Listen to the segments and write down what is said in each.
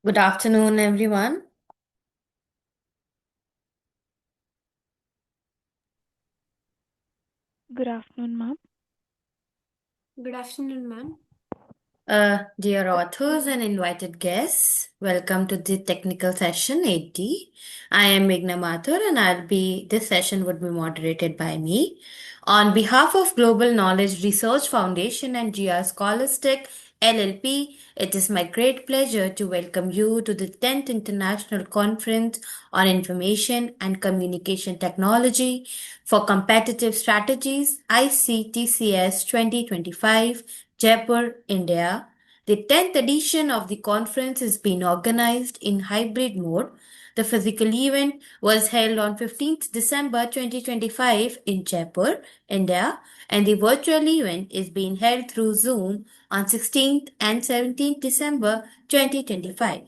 Good afternoon, everyone. Good afternoon, ma'am. Good afternoon, ma'am. Dear authors and invited guests, welcome to the technical session 80. I am Meghna Mathur and this session would be moderated by me. On behalf of Global Knowledge Research Foundation and GR Scholastic LLP, it is my great pleasure to welcome you to the 10th International Conference on Information and Communication Technology for Competitive Strategies ICTCS 2025, Jaipur, India. The 10th edition of the conference is being organized in hybrid mode. The physical event was held on 15th December 2025 in Jaipur, India, and the virtual event is being held through Zoom on 16th and 17th December 2025.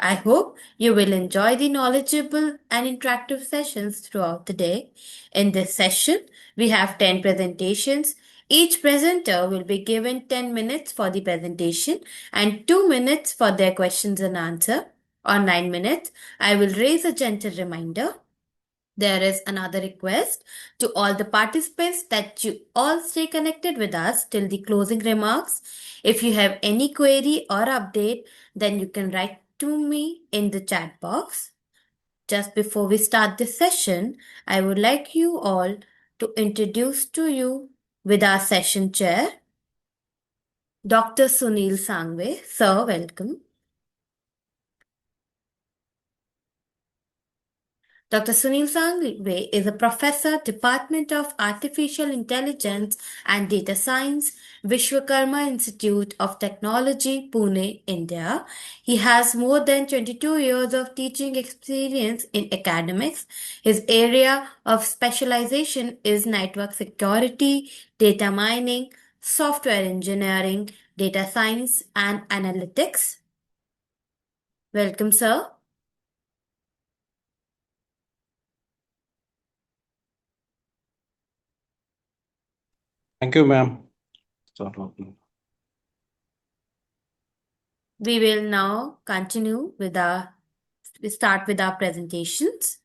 I hope you will enjoy the knowledgeable and interactive sessions throughout the day. In this session, we have 10 presentations. Each presenter will be given 10 minutes for the presentation and 2 minutes for their questions and answer. On 9 minutes, I will raise a gentle reminder. There is another request to all the participants that you all stay connected with us till the closing remarks. If you have any query or update, then you can write to me in the chat box. Just before we start this session, I would like you all to introduce to you with our session chair, Dr. Sunil Sangve. Sir, welcome. Dr. Sunil Sangve is a professor, Department of Artificial Intelligence and Data Science, Vishwakarma Institute of Technology, Pune, India. He has more than 22 years of teaching experience in academics. His area of specialization is network security, data mining, software engineering, data science, and analytics. Welcome, sir. Thank you, ma'am. Start talking. We will now continue with we start with our presentations.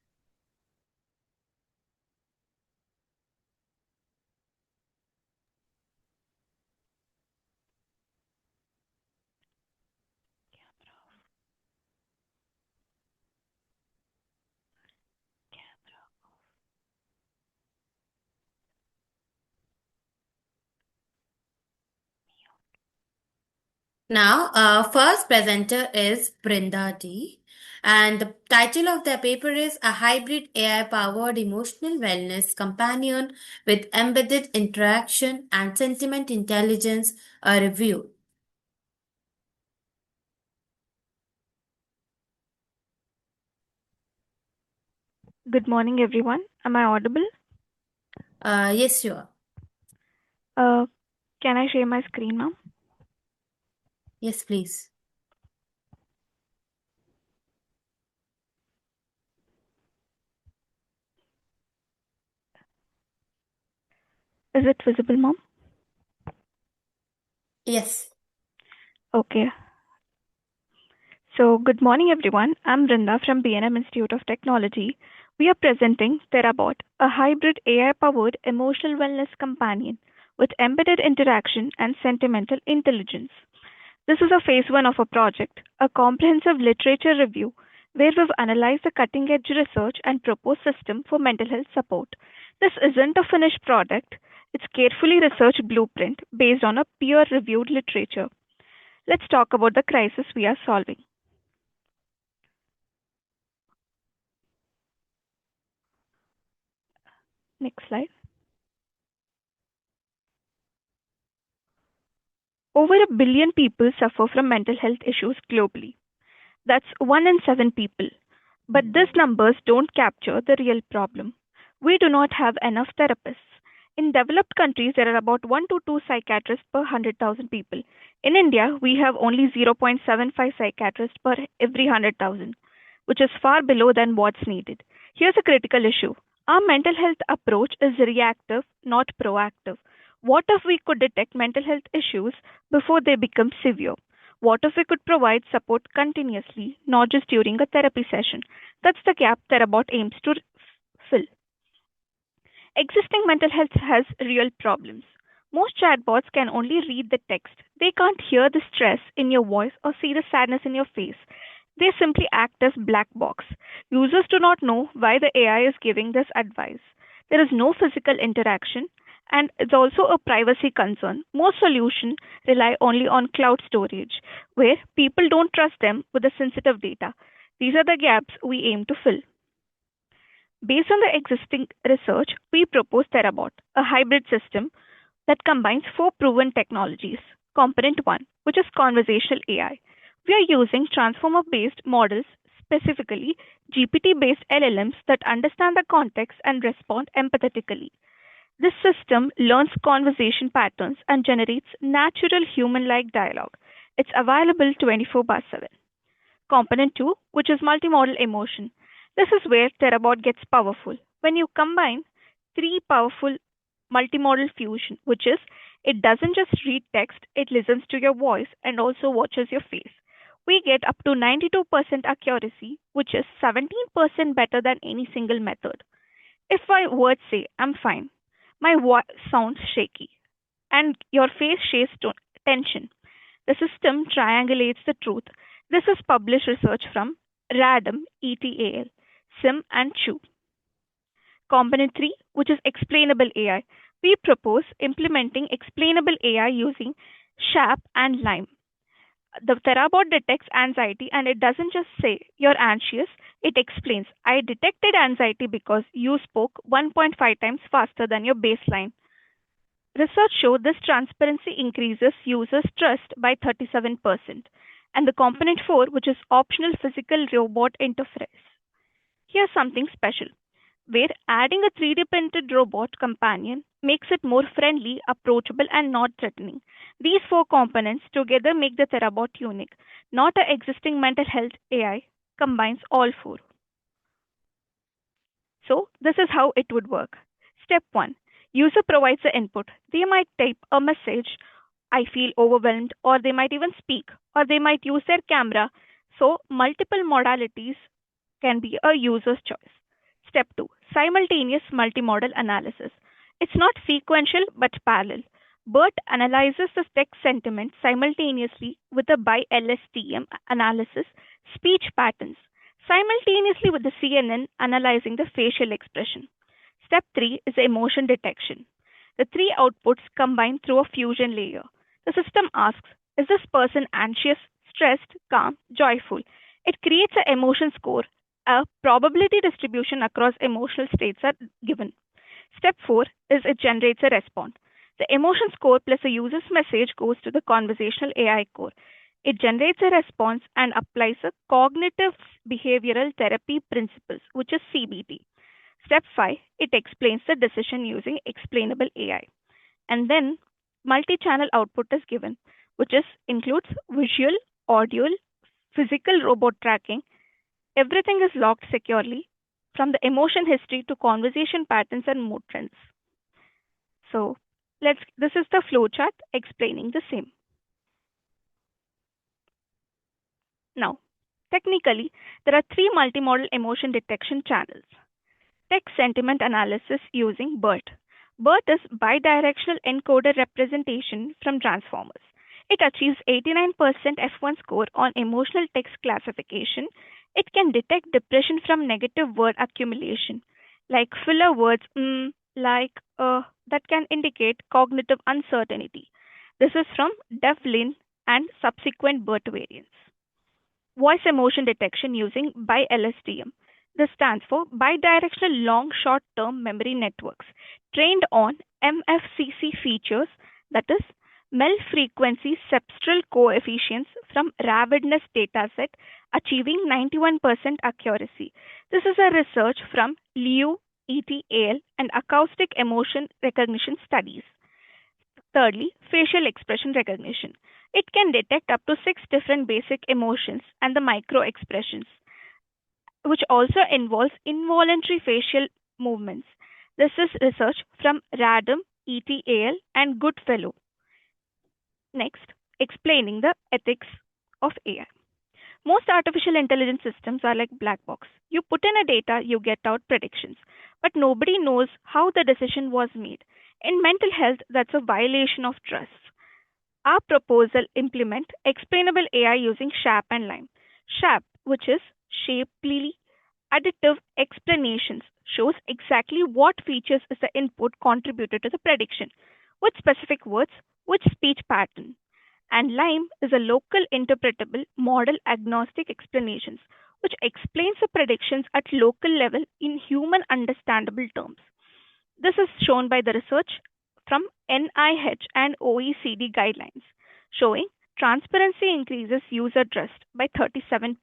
Now, our first presenter is Brinda D. And the title of their paper is A Hybrid AI Powered Emotional Wellness Companion with Embedded Interaction and Sentiment Intelligence, a review. Good morning, everyone. Am I audible? Yes, you are. Can I share my screen, ma'am? Yes, please. Is it visible, ma'am? Yes. Okay. So, good morning, everyone. I'm Brinda from B&M Institute of Technology. We are presenting Therabot, a hybrid AI-powered emotional wellness companion with embedded interaction and sentimental intelligence. This is a phase one of a project, a comprehensive literature review where we've analyzed the cutting edge research and proposed system for mental health support. This isn't a finished product, it's carefully researched blueprint based on a peer reviewed literature. Let's talk about the crisis we are solving. Next slide. Over a billion people suffer from mental health issues globally. That's 1 in 7 people. But these numbers don't capture the real problem. We do not have enough therapists. In developed countries, there are about 1 to 2 psychiatrists per 100,000 people. In India, we have only 0.75 psychiatrists per every 100,000, which is far below than what's needed. Here's a critical issue. Our mental health approach is reactive, not proactive. What if we could detect mental health issues before they become severe? What if we could provide support continuously, not just during a therapy session? That's the gap Therabot aims to fill. Existing mental health has real problems. Most chatbots can only read the text. They can't hear the stress in your voice or see the sadness in your face. They simply act as black box. Users do not know why the AI is giving this advice. There is no physical interaction, and it's also a privacy concern. Most solutions rely only on cloud storage, where people don't trust them with the sensitive data. These are the gaps we aim to fill. Based on the existing research, we propose Therabot, a hybrid system that combines four proven technologies. Component 1, which is conversational AI. We are using transformer based models, specifically GPT based LLMs that understand the context and respond empathetically. This system learns conversation patterns and generates natural human like dialogue. It's available 24/7. Component 2, which is multimodal emotion. This is where Therabot gets powerful. When you combine three powerful multimodal fusion, which is it doesn't just read text, it listens to your voice and also watches your face. We get up to 92% accuracy, which is 17% better than any single method. If my words say, I'm fine, my voice sounds shaky, and your face shows tension. The system triangulates the truth. This is published research from RADAM, ETAL, SIM, and CHU. Component 3, which is explainable AI. We propose implementing explainable AI using SHAP and LIME. The Therabot detects anxiety and it doesn't just say you're anxious, it explains I detected anxiety because you spoke 1.5 times faster than your baseline. Research showed this transparency increases users' trust by 37%. And the component 4, which is optional physical robot interface. Here's something special, where adding a 3D printed robot companion makes it more friendly, approachable, and not threatening. These four components together make the Therabot unique. Not an existing mental health AI combines all four. So, this is how it would work. Step 1. User provides the input. They might type a message, I feel overwhelmed, or they might even speak, or they might use their camera. So, multiple modalities can be a user's choice. Step 2. Simultaneous multimodal analysis. It's not sequential but parallel. BERT analyzes the text sentiment simultaneously with the by LSTM analysis speech patterns, simultaneously with the CNN analyzing the facial expression. Step 3 is emotion detection. The three outputs combine through a fusion layer. The system asks, is this person anxious, stressed, calm, joyful? It creates an emotion score. A probability distribution across emotional states are given. Step 4 is it generates a response. The emotion score plus a user's message goes to the conversational AI core. It generates a response and applies a cognitive behavioral therapy principles, which is CBT. Step 5, it explains the decision using explainable AI. And then multi-channel output is given, which includes visual, audio, physical robot tracking. Everything is logged securely from the emotion history to conversation patterns and mood trends. So this is the flowchart explaining the same. Now, technically, there are three multimodal emotion detection channels. Text sentiment analysis using BERT. BERT is bidirectional encoder representation from transformers. It achieves 89% F1 score on emotional text classification. It can detect depression from negative word accumulation, like filler words, that can indicate cognitive uncertainty. This is from Devlin and subsequent BERT variants. Voice emotion detection using BiLSTM. This stands for Bidirectional Long Short Term Memory Networks, trained on MFCC features, that is, MEL frequency cepstral coefficients from Ravidness dataset, achieving 91% accuracy. This is a research from Liu, ETAL, and acoustic emotion recognition studies. Thirdly, facial expression recognition. It can detect up to 6 different basic emotions and the micro expressions, which also involves involuntary facial movements. This is research from RADAM, ETAL, and Goodfellow. Next, explaining the ethics of AI. Most artificial intelligence systems are like black box. You put in a data, you get out predictions, but nobody knows how the decision was made. In mental health, that's a violation of trust. Our proposal implement explainable AI using SHAP and LIME. SHAP, which is shapely additive explanations, shows exactly what features is the input contributed to the prediction, which specific words, which speech pattern. And LIME is a local interpretable model agnostic explanations, which explains the predictions at local level in human understandable terms. This is shown by the research from NIH and OECD guidelines, showing transparency increases user trust by 37%.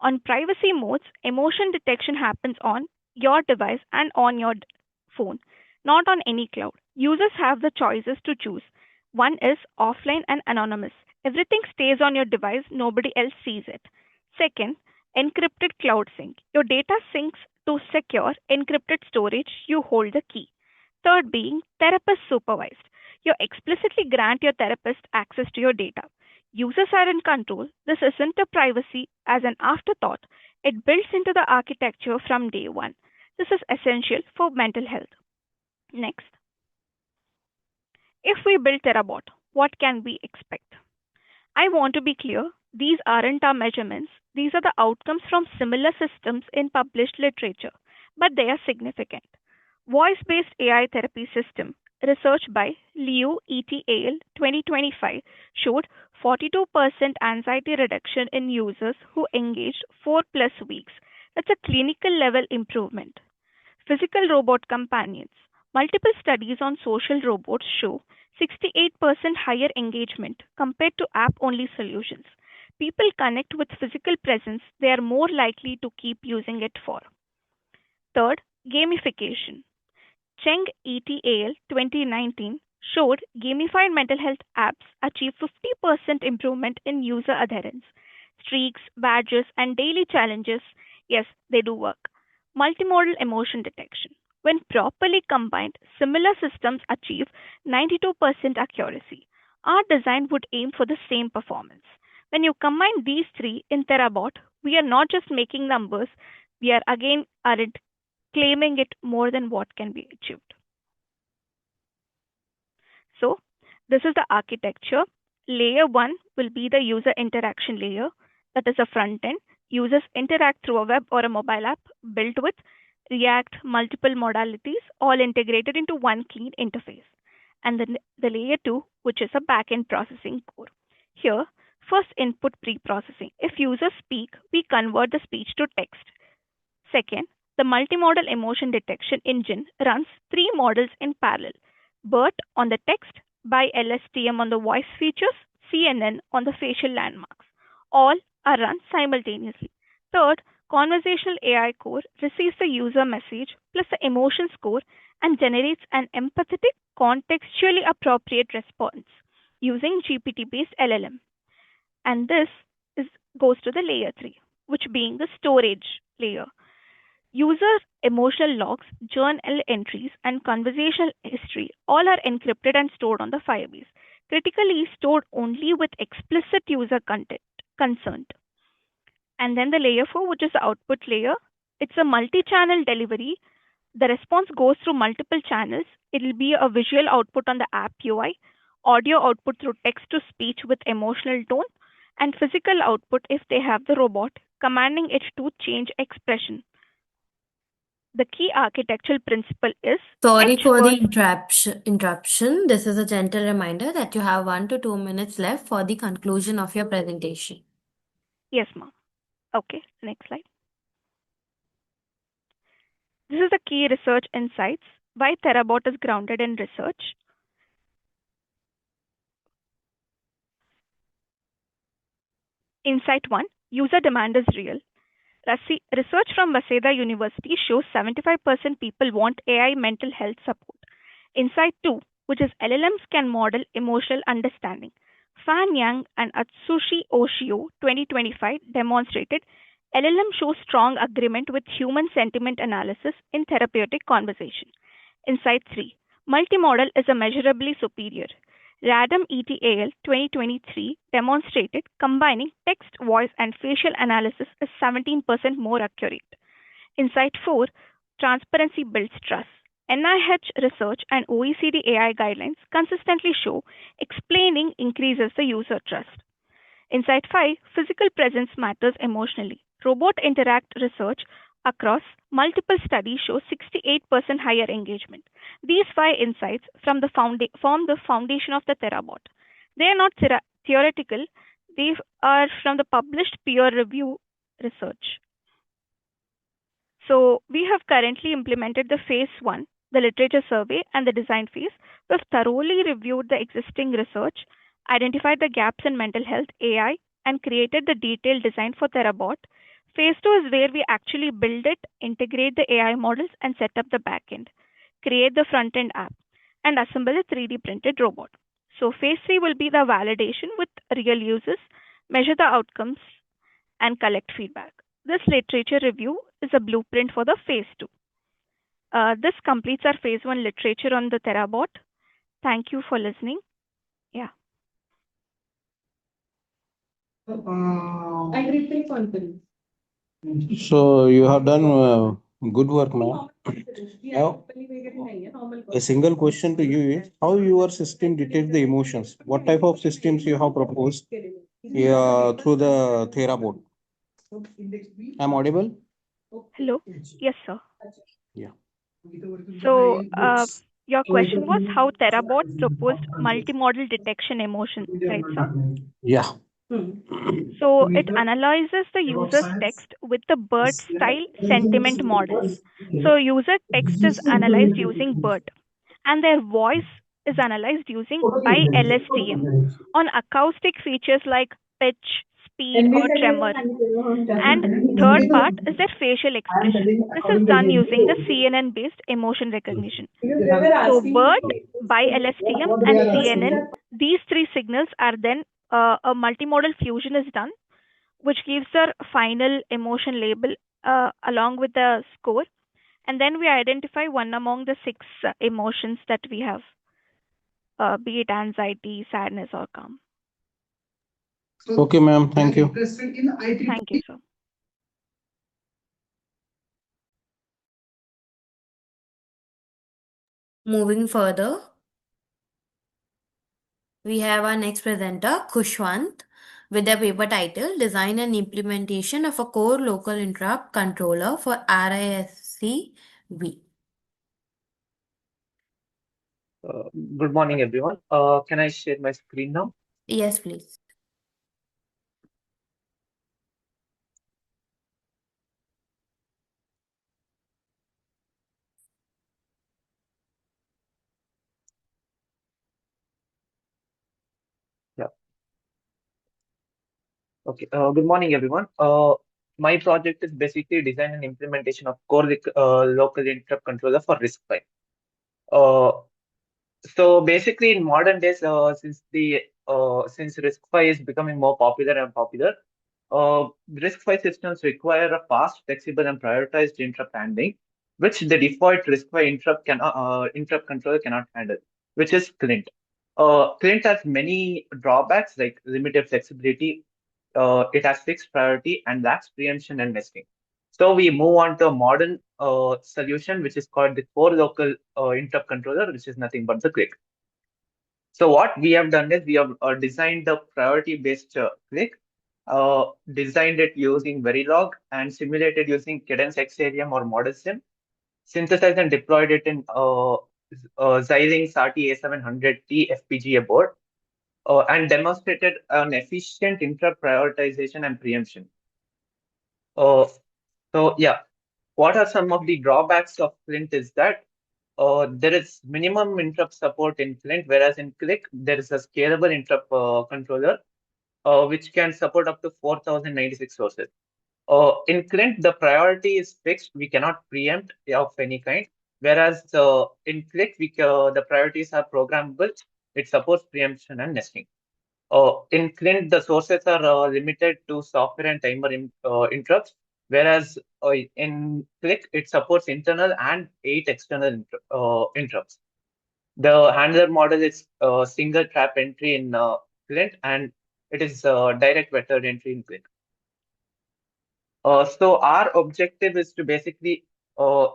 On privacy modes, emotion detection happens on your device and on your phone, not on any cloud. Users have the choices to choose. One is offline and anonymous. Everything stays on your device, nobody else sees it. Second, encrypted cloud sync. Your data syncs to secure encrypted storage, you hold the key. Third being therapist supervised. You explicitly grant your therapist access to your data. Users are in control. This isn't a privacy as an afterthought. It builds into the architecture from day one. This is essential for mental health. Next, if we build Terabot, what can we expect? I want to be clear, these aren't our measurements. These are the outcomes from similar systems in published literature, but they are significant. Voice-based AI therapy system, research by Leo et al. 2025, showed 42% anxiety reduction in users who engaged 4+ weeks. That's a clinical level improvement. Physical robot companions. Multiple studies on social robots show 68% higher engagement compared to app only solutions. People connect with physical presence, they are more likely to keep using it for. Third, gamification. Cheng et al. 2019 showed gamified mental health apps achieve 50% improvement in user adherence. Streaks, badges, and daily challenges, yes, they do work. Multimodal emotion detection. When properly combined, similar systems achieve 92% accuracy. Our design would aim for the same performance. When you combine these three in Terabot, we are not just making numbers, we are again aren't claiming it more than what can be achieved. So, this is the architecture. Layer 1 will be the user interaction layer, that is a front end. Users interact through a web or a mobile app built with React, multiple modalities, all integrated into one clean interface. And then the layer 2, which is a backend processing core. Here, first input pre-processing. If users speak, we convert the speech to text. Second, the multimodal emotion detection engine runs three models in parallel: BERT on the text, by LSTM on the voice features, CNN on the facial landmarks. All are run simultaneously. Third, conversational AI core receives the user message plus the emotion score and generates an empathetic, contextually appropriate response using GPT based LLM. And this is, goes to the layer 3, which being the storage layer. User emotional logs, journal entries, and conversational history all are encrypted and stored on the Firebase, critically stored only with explicit user content consent. And then the layer 4, which is the output layer, it's a multi-channel delivery. The response goes through multiple channels. It will be a visual output on the app UI, audio output through text to speech with emotional tone, and physical output if they have the robot, commanding it to change expression. The key architectural principle is Sorry edge for the first. interruption. This is a gentle reminder that you have 1 to 2 minutes left for the conclusion of your presentation. Yes, ma'am. Okay, next slide. This is the key research insights. Why Terabot is grounded in research. Insight 1, user demand is real. Research from Waseda University shows 75% people want AI mental health support. Insight 2, which is LLMs can model emotional understanding. Fan Yang and Atsushi Oshio 2025 demonstrated LLM shows strong agreement with human sentiment analysis in therapeutic conversation. Insight 3, multimodal is immeasurably superior. RADAM ETAL 2023 demonstrated combining text, voice, and facial analysis is 17% more accurate. Insight 4, Transparency builds trust. NIH research and OECD AI guidelines consistently show explaining increases the user trust. Insight 5, Physical presence matters emotionally. Robot interact research across multiple studies shows 68% higher engagement. These 5 insights form the foundation of the Therabot. They are not theoretical, they are from the published peer review research. So we have currently implemented the phase 1, the literature survey, and the design phase. We've thoroughly reviewed the existing research, identified the gaps in mental health AI, and created the detailed design for Therabot. Phase 2 is where we actually build it, integrate the AI models, and set up the backend, create the front end app, and assemble a 3D printed robot. So phase 3 will be the validation with real users, measure the outcomes, and collect feedback. This literature review is a blueprint for the phase 2. This completes our phase 1 literature on the Therabot. Thank you for listening. Yeah. So you have done good work, ma'am. Now, a single question to you is how your system detects the emotions? What type of systems you have proposed through the Therabot? I'm audible? Hello? Yes, sir. Yeah. So, your question was how Therabot proposed multimodal detection emotion, right, sir? Yeah. So, it analyzes the user's text with the BERT style sentiment models. So, user text is analyzed using BERT, and their voice is analyzed using BI-LSTM on acoustic features like pitch, speed, or tremor. And third part is their facial expression. This is done using the CNN-based emotion recognition. So BERT, BI-LSTM, and CNN, these 3 signals are then a multimodal fusion is done, which gives the final emotion label along with the score. And then we identify one among the 6 emotions that we have, be it anxiety, sadness, or calm. Okay, ma'am. Thank you. Thank you, sir. Moving further, we have our next presenter, Kushwant, with the paper title Design and Implementation of a Core Local Interrupt Controller for RISC-V. Good morning, everyone. Can I share my screen now? Yes, please. Yeah. Okay. Good morning, everyone. My project is basically design and implementation of core local interrupt controller for RISC-V. So basically, in modern days, since RISC-V is becoming more popular and popular, RISC-V systems require a fast, flexible, and prioritized interrupt handling, which the default RISC-V interrupt controller cannot handle, which is Clint. Clint has many drawbacks like limited flexibility. It has fixed priority and lacks preemption and nesting. So we move on to a modern solution, which is called the core local interrupt controller, which is nothing but the click. So what we have done is we have designed the priority-based click, designed it using Verilog and simulated using Cadence XARM or ModelSim, synthesized and deployed it in Xilinx RT-A700T FPGA board, and demonstrated an efficient interrupt prioritization and preemption. So yeah, what are some of the drawbacks of Flint is that there is minimum interrupt support in Flint, whereas in Click, there is a scalable interrupt controller, which can support up to 4096 sources. In Clint, the priority is fixed. We cannot preempt of any kind. Whereas in Click, the priorities are programmable. It supports preemption and nesting. In Clint, the sources are limited to software and timer interrupts, whereas in Click, it supports internal and 8 external interrupts. The handler model is a single trap entry in Clint, and it is direct vector entry in Clint. So our objective is to basically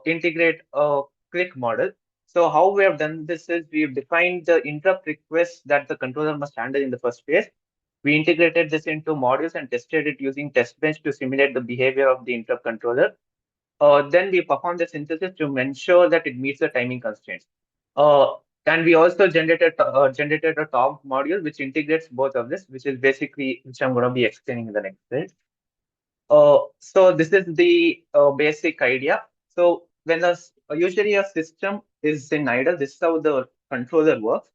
integrate a click model. So how we have done this is we've defined the interrupt requests that the controller must handle in the first phase. We integrated this into modules and tested it using test bench to simulate the behavior of the interrupt controller. Then we perform the synthesis to ensure that it meets the timing constraints. Uh, and we also generated a top module which integrates both of this, which is basically which I'm going to be explaining in the next slide. So this is the basic idea. So when usually a system is in idle, this is how the controller works.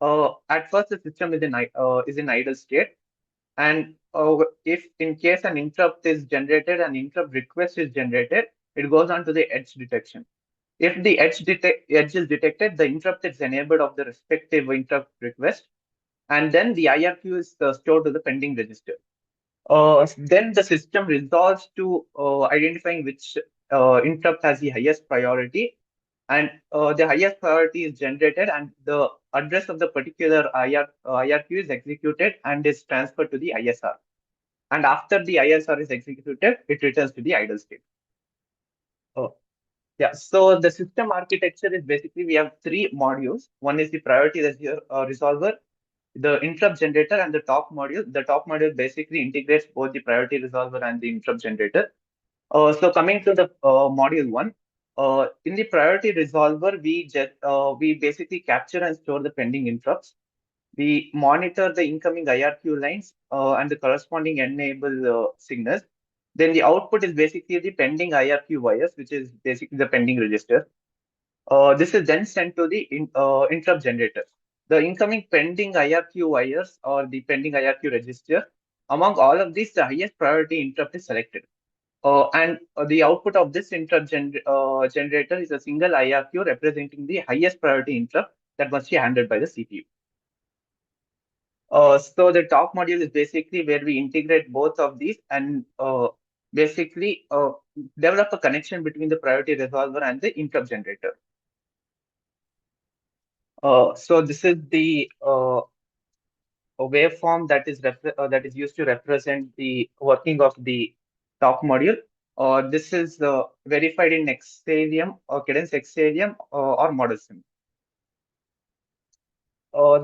At first, the system is in idle state, and if in case an interrupt is generated, an interrupt request is generated, it goes on to the edge detection. If the edge is detected, the interrupt is enabled of the respective interrupt request, and then the IRQ is stored to the pending register. Then the system resolves to identifying which interrupt has the highest priority, and the highest priority is generated, and the address of the particular IRQ is executed and is transferred to the ISR. And after the ISR is executed, it returns to the idle state. Yeah, so the system architecture is basically we have three modules. One is the priority resolver, the interrupt generator, and the top module. The top module basically integrates both the priority resolver and the interrupt generator. So coming to the module one, in the priority resolver, we basically capture and store the pending interrupts. We monitor the incoming IRQ lines and the corresponding enable signals. Then the output is basically the pending IRQ wires, which is basically the pending register. This is then sent to the interrupt generator. The incoming pending IRQ wires or the pending IRQ register. Among all of these, the highest priority interrupt is selected. And the output of this interrupt generator is a single IRQ representing the highest priority interrupt that must be handled by the CPU. So the top module is basically where we integrate both of these and basically develop a connection between the priority resolver and the interrupt generator. So this is the waveform that is used to represent the working of the top module. This is verified in Xalium or Cadence Xalium or ModelSim.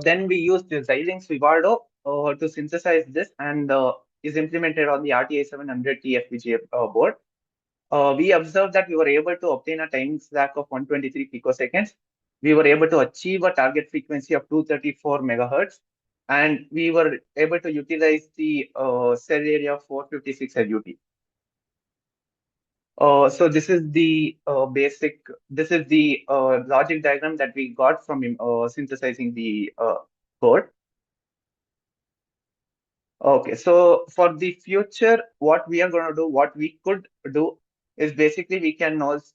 Then we use the Xilinx Vivado to synthesize this and is implemented on the RTI 700T FPGA board. We observed that we were able to obtain a timing slack of 123 picoseconds. We were able to achieve a target frequency of 234 megahertz, and we were able to utilize the cell area of 456 LUT. So this is the logic diagram that we got from synthesizing the code. Okay, so for the future, what we are going to do, what we could do is basically we can also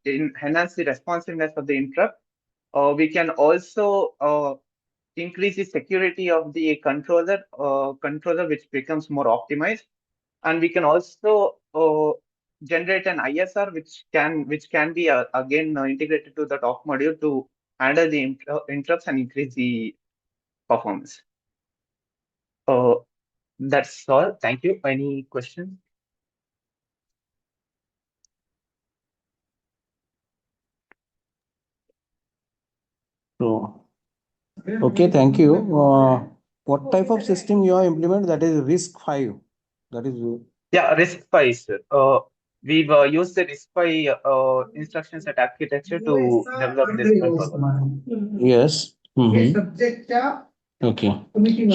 enhance the responsiveness of the interrupt. We can also increase the security of the controller which becomes more optimized, and we can also generate an ISR which can be again integrated to the top module to handle the interrupts and increase the performance. That's all. Thank you. Any questions? So, okay, thank you. What type of system you have implemented? That is RISC-V. That is. Yeah, RISC-V, sir. We've used the RISC-V instruction set architecture to develop this controller. Yes. Okay.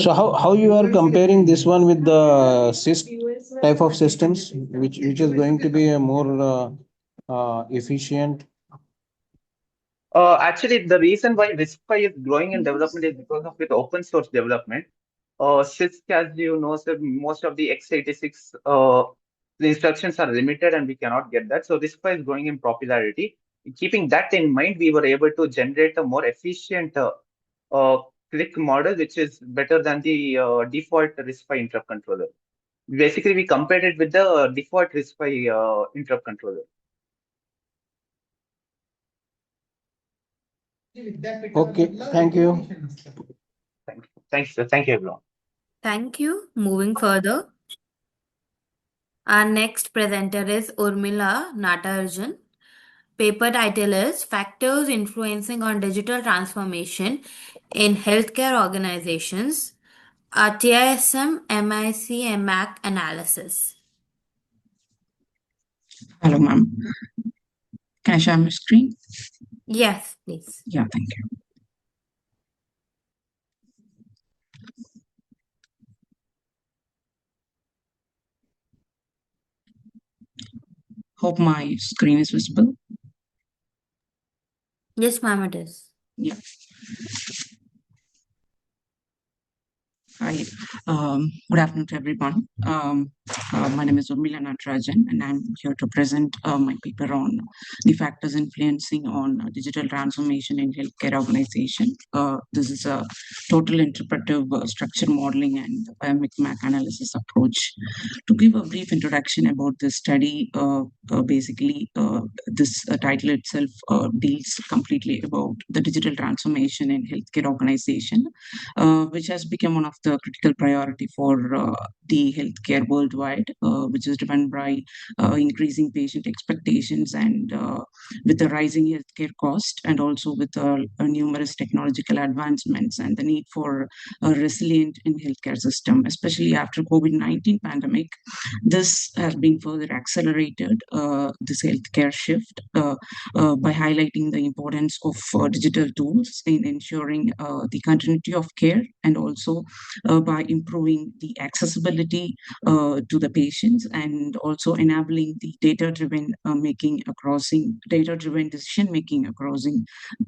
So how you are comparing this one with the CISC type of systems, which is going to be a more efficient? Actually, the reason why RISC-V is growing in development is because of its open source development. CISC, as you know, sir, most of the x86 the instructions are limited and we cannot get that. So RISC-V is growing in popularity. Keeping that in mind, we were able to generate a more efficient click model, which is better than the default RISC-V interrupt controller. Basically, we compared it with the default RISC-V interrupt controller. Okay, thank you. Thank you, sir. Thank you, everyone. Thank you. Moving further, our next presenter is Urmila Natarjan. Paper title is Factors Influencing on Digital Transformation in Healthcare Organizations, a TISM MIC MAC analysis. Hello, ma'am. Can I share my screen? Yes, please. Yeah, thank you. Hope my screen is visible. Yes, ma'am, it is. Yeah. Hi. Good afternoon to everyone. My name is Urmila Natarajan, and I'm here to present my paper on the factors influencing on digital transformation in healthcare organization. This is a total interpretive structure modeling and MICMAC analysis approach. To give a brief introduction about this study, basically, this title itself deals completely about the digital transformation in healthcare organization, which has become one of the critical priority for the healthcare worldwide, which is driven by increasing patient expectations and with the rising healthcare cost, and also with numerous technological advancements and the need for a resilient in healthcare system, especially after COVID-19 pandemic. This has been further accelerated, this healthcare shift, by highlighting the importance of digital tools in ensuring the continuity of care, and also by improving the accessibility to the patients, and also enabling the data-driven decision making across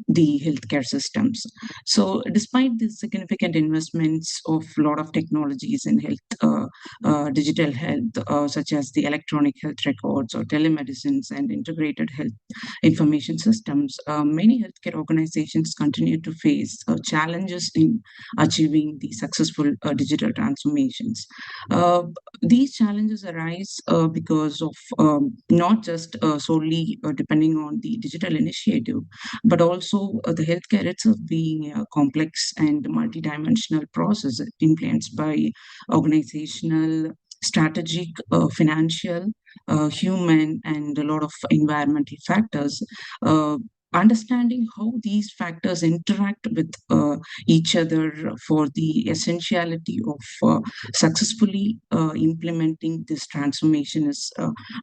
the healthcare systems. So, despite the significant investments of a lot of technologies in health, digital health, such as the electronic health records or telemedicines and integrated health information systems, many healthcare organizations continue to face challenges in achieving the successful digital transformations. Uh, these challenges arise because of not just solely depending on the digital initiative, but also the healthcare itself being a complex and multidimensional process influenced by organizational, strategic, financial, human, and a lot of environmental factors. Uh, Understanding how these factors interact with each other for the essentiality of successfully implementing this transformation is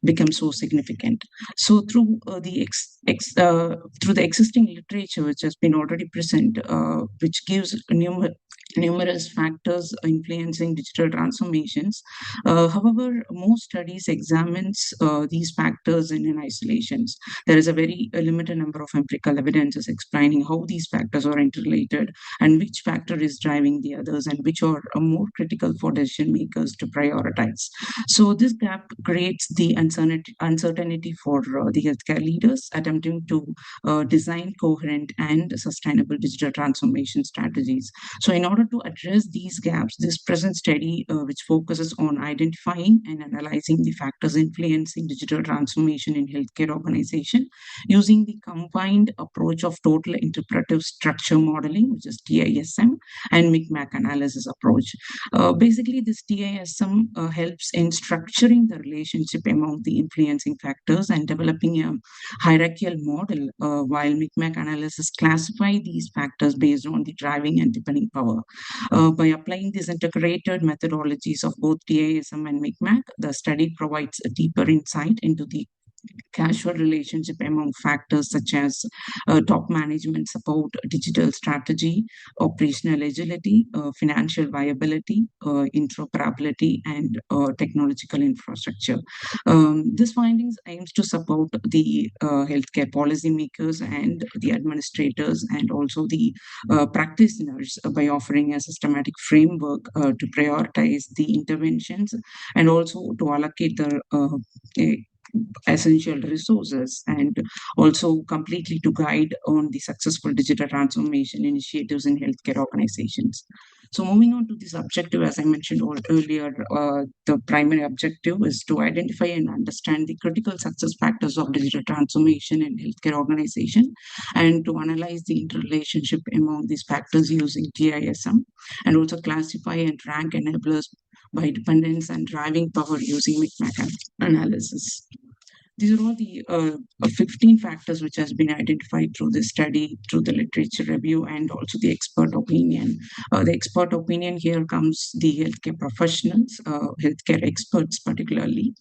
become so significant. So through the existing literature which has been already present, which gives numerous factors influencing digital transformations. However, most studies examines these factors in isolations. There is a very limited number of empirical evidences explaining how these factors are interrelated and which factor is driving the others and which are more critical for decision makers to prioritize. So this gap creates the uncertainty for the healthcare leaders attempting to design coherent and sustainable digital transformation strategies. So in order to address these gaps, this present study, which focuses on identifying and analyzing the factors influencing digital transformation in healthcare organization using the combined approach of total interpretive structure modeling, which is TISM, and MICMAC analysis approach. Basically, this TISM helps in structuring the relationship among the influencing factors and developing a hierarchical model, while MICMAC analysis classify these factors based on the driving and depending power. By applying these integrated methodologies of both TISM and MICMAC, the study provides a deeper insight into the causal relationship among factors such as top management support, digital strategy, operational agility, financial viability, interoperability, and technological infrastructure. This findings aims to support the healthcare policymakers and the administrators and also the practitioners by offering a systematic framework to prioritize the interventions and also to allocate the essential resources, and also completely to guide on the successful digital transformation initiatives in healthcare organizations. So moving on to this objective, as I mentioned earlier, the primary objective is to identify and understand the critical success factors of digital transformation in healthcare organization, and to analyze the interrelationship among these factors using GISM, and also classify and rank enablers by dependence and driving power using micmac analysis. These are all the 15 factors which has been identified through the study, through the literature review, and also the expert opinion. The expert opinion here comes the healthcare professionals, healthcare experts particularly.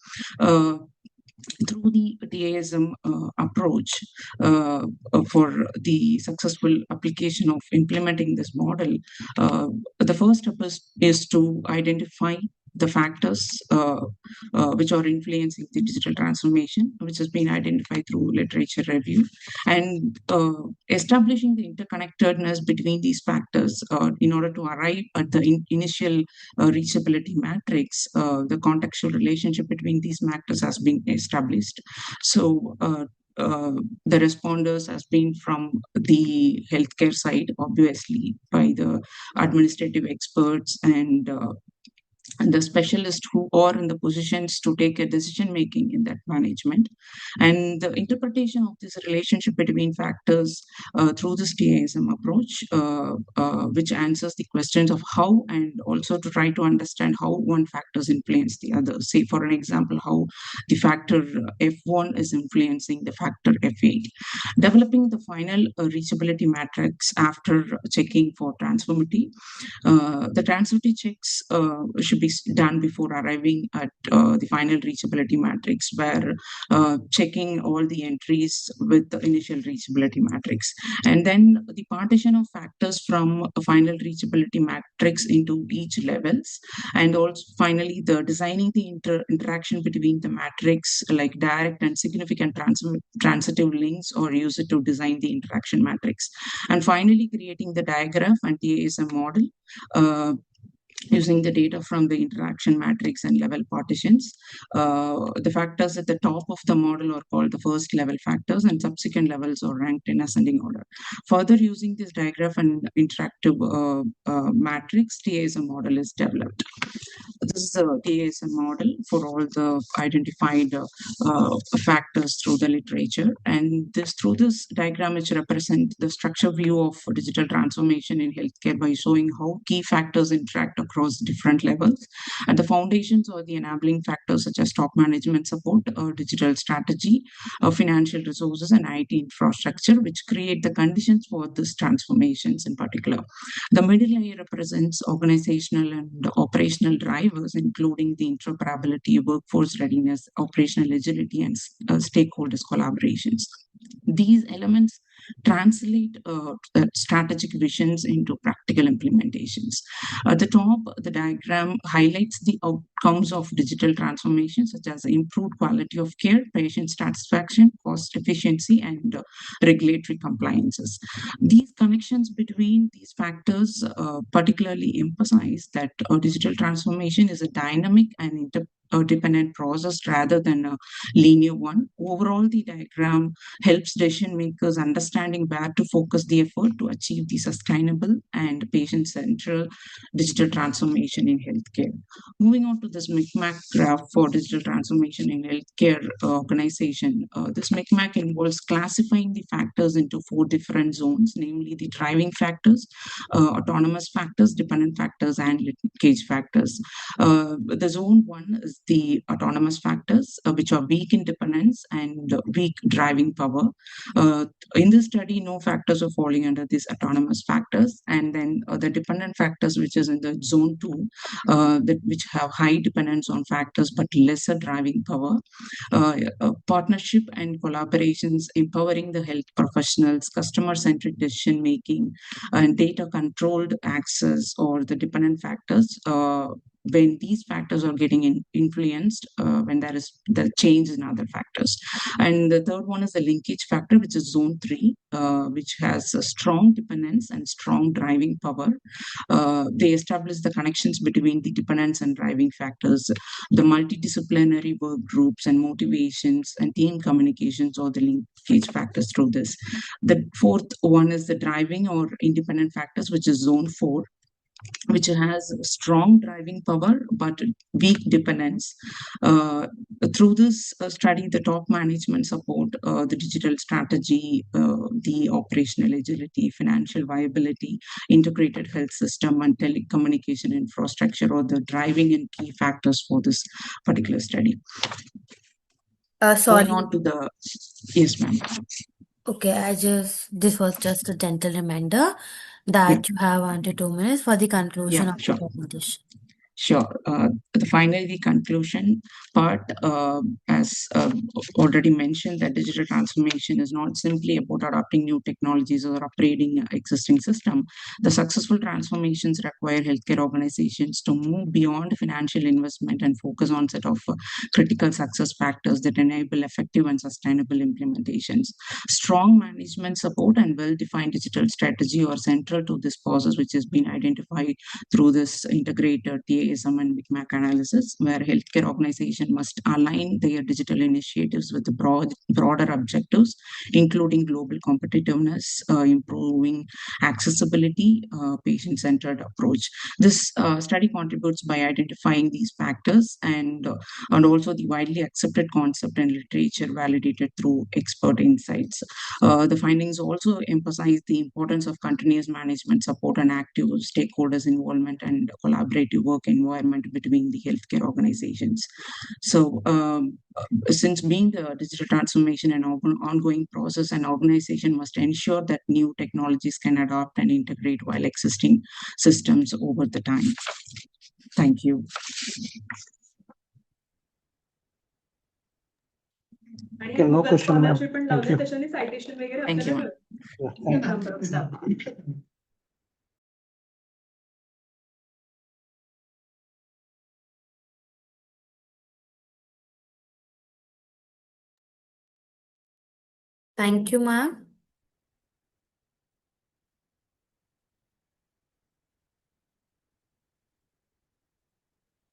Through the DASM approach for the successful application of implementing this model, the first step is to identify the factors which are influencing the digital transformation, which has been identified through literature review, and establishing the interconnectedness between these factors in order to arrive at the initial reachability matrix. The contextual relationship between these factors has been established. So the responders has been from the healthcare side, obviously, by the administrative experts and the specialists who are in the positions to take a decision making in that management, and the interpretation of this relationship between factors through this TASM approach, which answers the questions of how, and also to try to understand how one factors influence the other. Say, for an example, how the factor F1 is influencing the factor F8. Developing the final reachability matrix after checking for transformity. The transferity checks should be done before arriving at the final reachability matrix, where checking all the entries with the initial reachability matrix. And then the partition of factors from a final reachability matrix into each levels. And also finally, the designing the interaction between the matrix, like direct and significant transitive links, or use it to design the interaction matrix. And finally, creating the diagram and the ASM model using the data from the interaction matrix and level partitions. The factors at the top of the model are called the first level factors, and subsequent levels are ranked in ascending order. Further, using this diagram and interactive matrix, TASM model is developed. This is a TASM model for all the identified factors through the literature. And through this diagram, which represent the structure view of digital transformation in healthcare by showing how key factors interact across different levels. And the foundations or the enabling factors such as top management support, digital strategy, financial resources, and IT infrastructure, which create the conditions for these transformations in particular. The middle layer represents organizational and operational drivers, including the interoperability, workforce readiness, operational agility, and stakeholders collaborations. These elements translate strategic visions into practical implementations. At the top, the diagram highlights the outcomes of digital transformation, such as improved quality of care, patient satisfaction, cost efficiency, and regulatory compliances. These connections between these factors particularly emphasize that digital transformation is a dynamic and interdependent process rather than a linear one. Overall, the diagram helps decision makers understanding where to focus the effort to achieve the sustainable and patient-central digital transformation in healthcare. Moving on to this micmac graph for digital transformation in healthcare organization. This micmac involves classifying the factors into 4 different zones, namely the driving factors, autonomous factors, dependent factors, and linkage factors. The zone 1 is the autonomous factors, which are weak in dependence and weak driving power. In this study, no factors are falling under these autonomous factors. And then the dependent factors, which is in the zone 2, which have high dependence on factors but lesser driving power. Partnership and collaborations, empowering the health professionals, customer-centric decision-making, and data-controlled access, or the dependent factors. when these factors are getting influenced, when there is the change in other factors. And the third one is the linkage factor, which is zone 3, which has a strong dependence and strong driving power. They establish the connections between the dependence and driving factors. The multidisciplinary work groups and motivations and team communications are the linkage factors through this. The fourth one is the driving or independent factors, which is zone 4, which has strong driving power but weak dependence. Uh, Through this study, the top management support the digital strategy, the operational agility, financial viability, integrated health system, and telecommunication infrastructure are the driving and key factors for this particular study. Going Sorry. on to the, yes, ma'am. Okay, this was just a gentle reminder Yeah, that you have 1 to 2 minutes for the conclusion yeah, of the sure. presentation. Sure. Finally, the conclusion part, as already mentioned, that digital transformation is not simply about adopting new technologies or upgrading existing system. The successful transformations require healthcare organizations to move beyond financial investment and focus on set of critical success factors that enable effective and sustainable implementations. Strong management support and well-defined digital strategy are central to this process, which has been identified through this integrated TASM and Big Mac analysis, where healthcare organizations must align their digital initiatives with the broader objectives, including global competitiveness, improving accessibility, patient-centered approach. This study contributes by identifying these factors and also the widely accepted concept and literature validated through expert insights. The findings also emphasize the importance of continuous management support and active stakeholders involvement and collaborative work environment between the healthcare organizations. So, since being the digital transformation and ongoing process, an organization must ensure that new technologies can adopt and integrate while existing systems over the time. Thank you. Okay, no question, ma'am. Thank you. Thank you, ma'am. Yeah, thank you. Thank you, ma'am.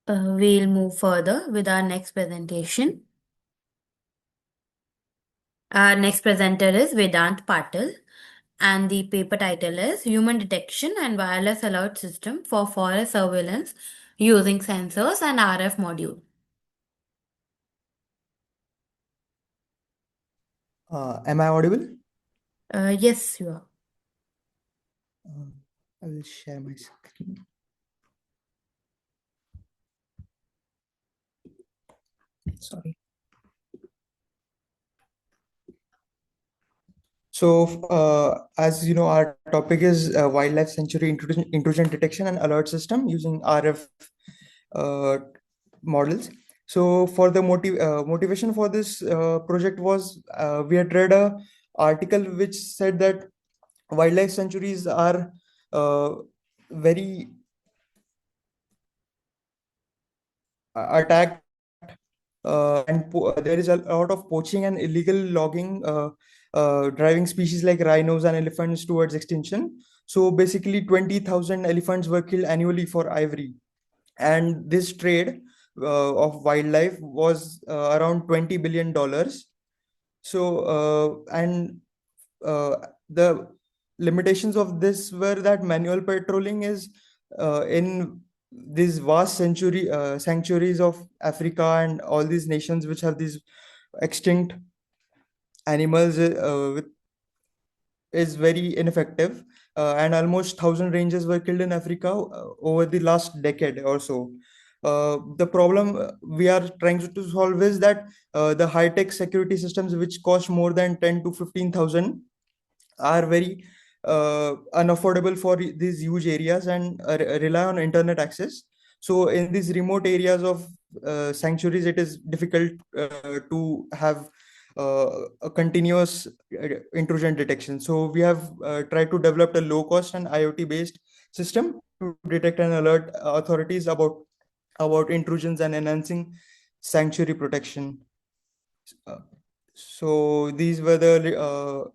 We'll move further with our next presentation. Our next presenter is Vedant Patil, and the paper title is Human Detection and Wireless Alert System for Forest Surveillance Using Sensors and RF Module. Am I audible? Yes, you are. I will share my screen. Sorry. So, as you know, our topic is wildlife sanctuary intrusion detection and alert system using RF models. So, for the motivation for this project was we had read a article which said that wildlife sanctuaries are very attacked, and there is a lot of poaching and illegal logging, driving species like rhinos and elephants towards extinction. So basically 20,000 elephants were killed annually for ivory, and this trade of wildlife was around $20 billion. So and the limitations of this were that manual patrolling is in these vast sanctuaries of Africa and all these nations which have these extinct animals is very ineffective, and almost 1,000 ranges were killed in Africa over the last decade or so. The problem we are trying to solve is that the high-tech security systems, which cost more than 10 to 15,000, are very unaffordable for these huge areas and rely on internet access. So in these remote areas of sanctuaries, it is difficult to have a continuous intrusion detection. So we have tried to develop a low cost and IoT based system to detect and alert authorities about about intrusions and enhancing sanctuary protection. Uh, so these were the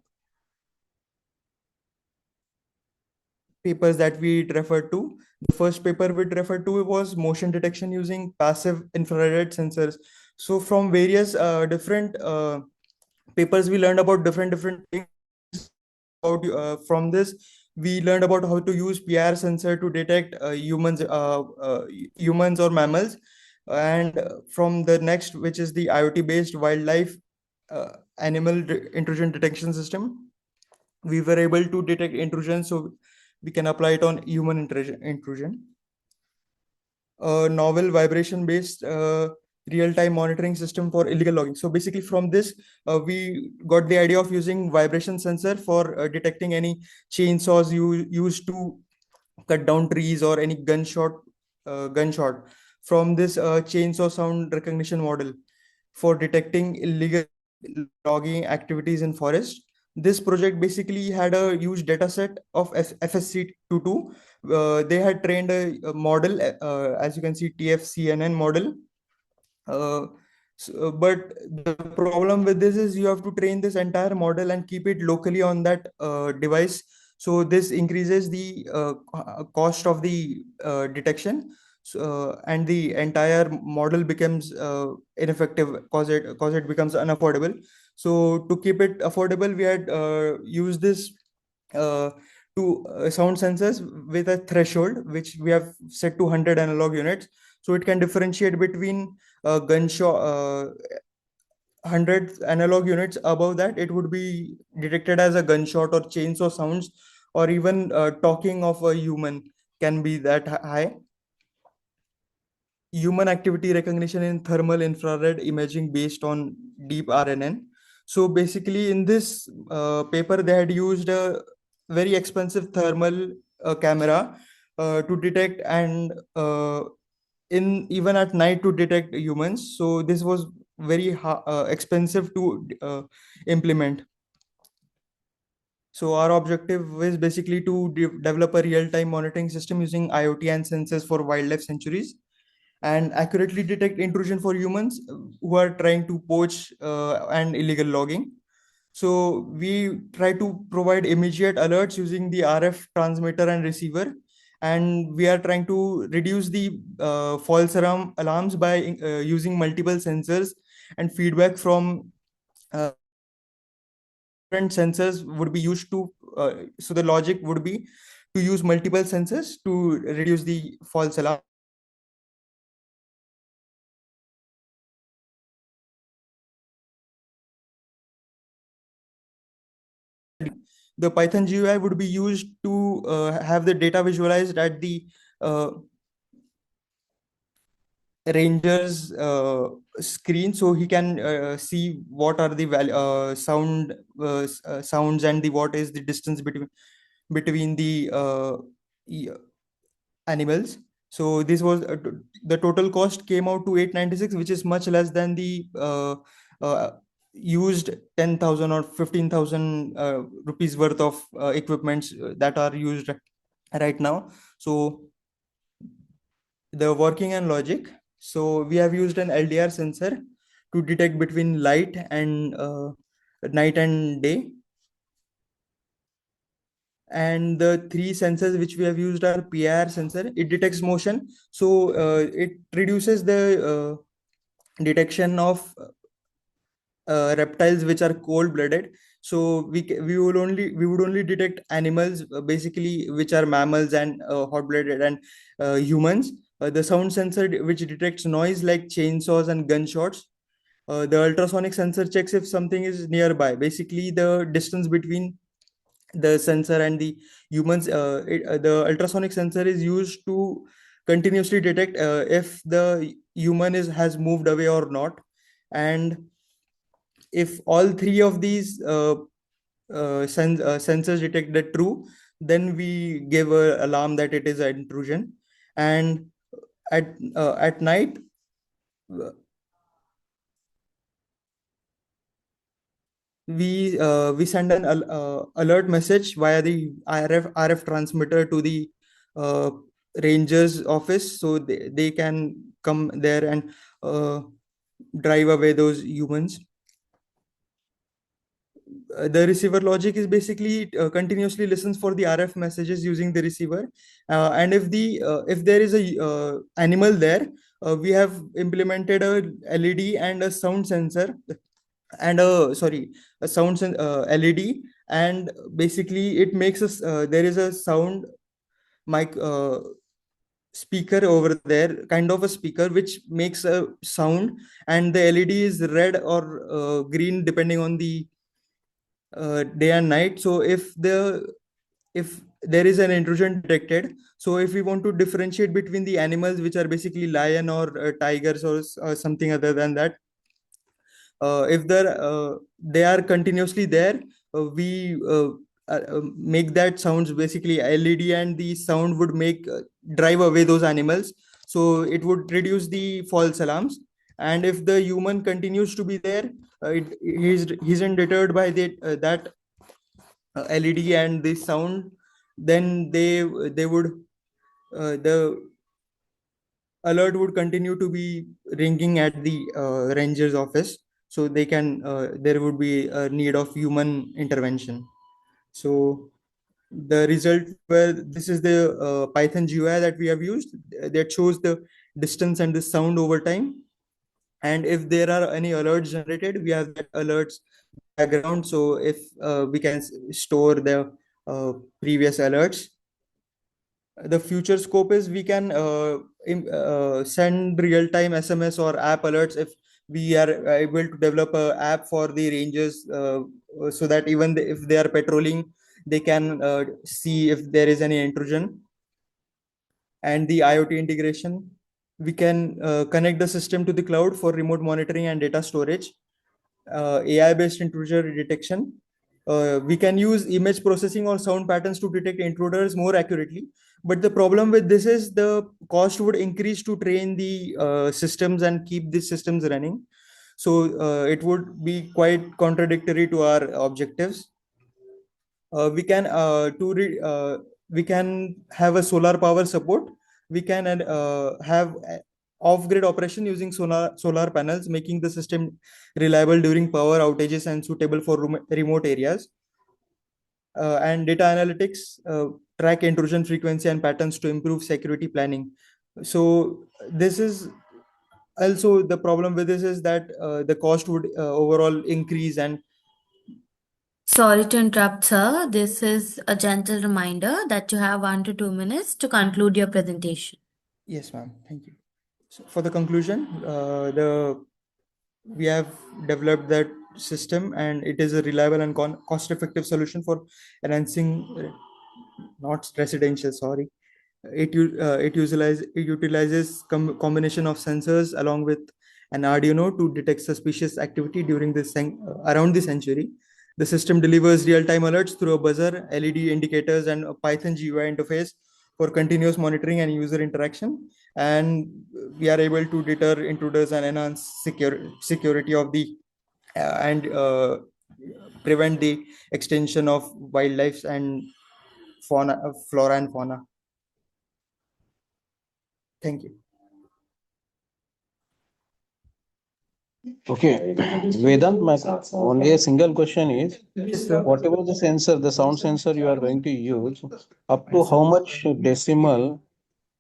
papers that we referred to. The first paper we referred to was motion detection using passive infrared sensors. So from various different papers, we learned about different things. About from this, we learned about how to use PR sensor to detect humans or mammals, and from the next, which is the IoT based wildlife intrusion detection system, we were able to detect intrusion, so we can apply it on human intrusion. A novel vibration based real-time monitoring system for illegal logging. So basically from this, we got the idea of using vibration sensor for detecting any chainsaws you used to cut down trees, or any gunshot from this chainsaw sound recognition model for detecting illegal logging activities in forest. This project basically had a huge data set of FSC22. They had trained a model, as you can see, TFCNN model. But the problem with this is you have to train this entire model and keep it locally on that device. So this increases the cost of the detection, and the entire model becomes ineffective cause it becomes unaffordable. So to keep it affordable, we had used this uh, to sound sensors with a threshold which we have set to 100 analog units, so it can differentiate between gunshot 100 analog units. Above that, it would be detected as a gunshot or chainsaw sounds, or even talking of a human can be that high. Human activity recognition in thermal infrared imaging based on deep RNN. So basically, in this paper, they had used a very expensive thermal camera to detect, and in even at night to detect humans. So this was very expensive to implement. So our objective is basically to develop a real-time monitoring system using IoT and sensors for wildlife sanctuaries, and accurately detect intrusion for humans who are trying to poach and illegal logging. So we try to provide immediate alerts using the RF transmitter and receiver, and we are trying to reduce the false alarms by using multiple sensors and feedback from different sensors would be used to. So the logic would be to use multiple sensors to reduce the false alarm. The Python GUI would be used to have the data visualized at the uh, ranger's screen, so he can see what are the sounds, and the what is the distance between the animals. So this was the total cost came out to 896, which is much less than the uh, used 10,000 or 15,000 rupees worth of equipments that are used right now. So the working and logic. So we have used an LDR sensor to detect between light and night and day. And the three sensors which we have used are PIR sensor. It detects motion, so it reduces the detection of reptiles which are cold blooded. So we would only detect animals basically which are mammals and hot blooded, and humans. The sound sensor which detects noise like chainsaws and gunshots. The ultrasonic sensor checks if something is nearby, basically the distance between the sensor and the humans. The ultrasonic sensor is used to continuously detect if the human is has moved away or not. And if all three of these sensors detect the true, then we give a alarm that it is an intrusion. And at night, uh, we send an alert message via the RF transmitter to the uh, ranger's office, so they can come there and drive away those humans. The receiver logic is basically continuously listens for the RF messages using the receiver, and if there is a animal there, we have implemented a LED and a sound sensor, and a LED, and basically it makes us there is a sound mic speaker over there, kind of a speaker which makes a sound, and the LED is red or green depending on the day and night. So if there is an intrusion detected, so if we want to differentiate between the animals which are basically lion or tigers or something other than that, if they are continuously there, we make that sounds basically LED, and the sound would make drive away those animals, so it would reduce the false alarms. And if the human continues to be there, he's undeterred by that LED and the sound, then they would the alert would continue to be ringing at the ranger's office, so they can there would be a need of human intervention. So the result, where this is the Python GUI that we have used, that shows the distance and the sound over time. And if there are any alerts generated, we have that alerts background, so if we can store the previous alerts. The future scope is we can send real-time SMS or app alerts if we are able to develop a app for the rangers, so that even if they are patrolling, they can see if there is any intrusion. And the IoT integration, we can connect the system to the cloud for remote monitoring and data storage. AI-based intrusion detection. We can use image processing or sound patterns to detect intruders more accurately. But the problem with this is the cost would increase to train the systems and keep these systems running. So it would be quite contradictory to our objectives. We can have a solar power support. We can have off-grid operation using solar panels, making the system reliable during power outages and suitable for remote areas. And data analytics, track intrusion frequency and patterns to improve security planning. So this is also the problem with this is that the cost would overall increase. And Sorry to interrupt, sir. This is a gentle reminder that you have 1 to 2 minutes to conclude your presentation. yes, ma'am, thank you. So for the conclusion, we have developed that system, and it is a reliable and cost-effective solution for enhancing not residential, sorry. It utilizes combination of sensors along with an Arduino to detect suspicious activity during around the century. The system delivers real-time alerts through a buzzer, LED indicators, and a Python GUI interface for continuous monitoring and user interaction. And we are able to deter intruders and enhance security of the and prevent the extension of wildlife and flora and fauna. Thank you. Okay, Vedant, my only a single question is, Yes, sir. whatever the sensor, the sound sensor you are going to use, up to how much decimal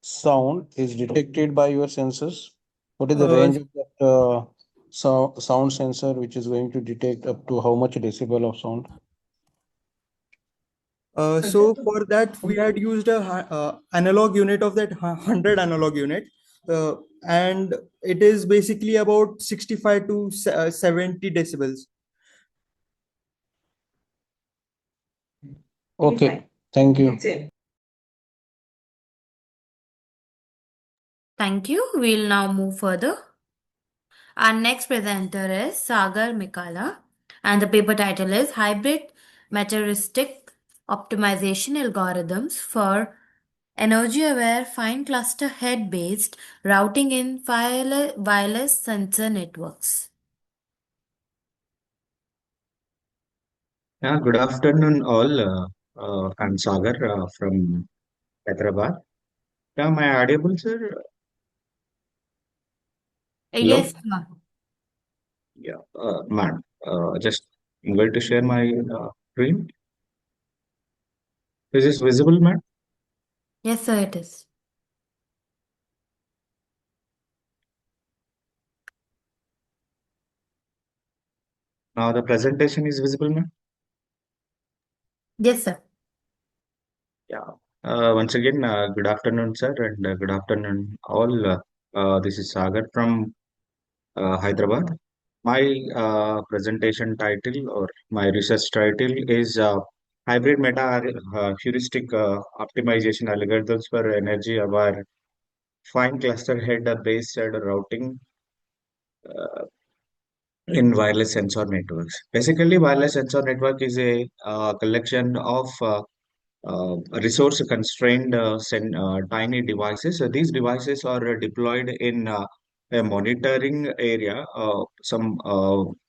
sound is detected by your sensors? What is the Uh, range of that sound sensor which is going to detect up to how much decibel of sound? so for that, we had used a analog unit of that 100 analog unit, uh, and it is basically about 65 to 70 decibels. Okay, thank you. Thank you. We'll now move further. Our next presenter is Sagar Mikala, and the paper title is Hybrid Meteoristic Optimization Algorithms for Energy-Aware Fine Cluster Head-Based Routing in Wireless Sensor Networks. Yeah, good afternoon, all. I'm Sagar from Hyderabad. Yeah, am I audible, sir? Yes, Hello? sir. Yeah, ma'am. Just I'm going to share my screen. Is this visible, ma'am? Yes, sir, it is. Now the presentation is visible, ma'am. Yes, sir. Yeah. Once again, good afternoon, sir, and good afternoon, all. This is Sagar from Hyderabad. My presentation title or my research title is Hybrid Meta Heuristic Optimization Algorithms for Energy Aware Fine Cluster Head Based Routing in wireless sensor networks. Basically, wireless sensor network is a collection of resource constrained tiny devices. So these devices are deployed in a monitoring area, some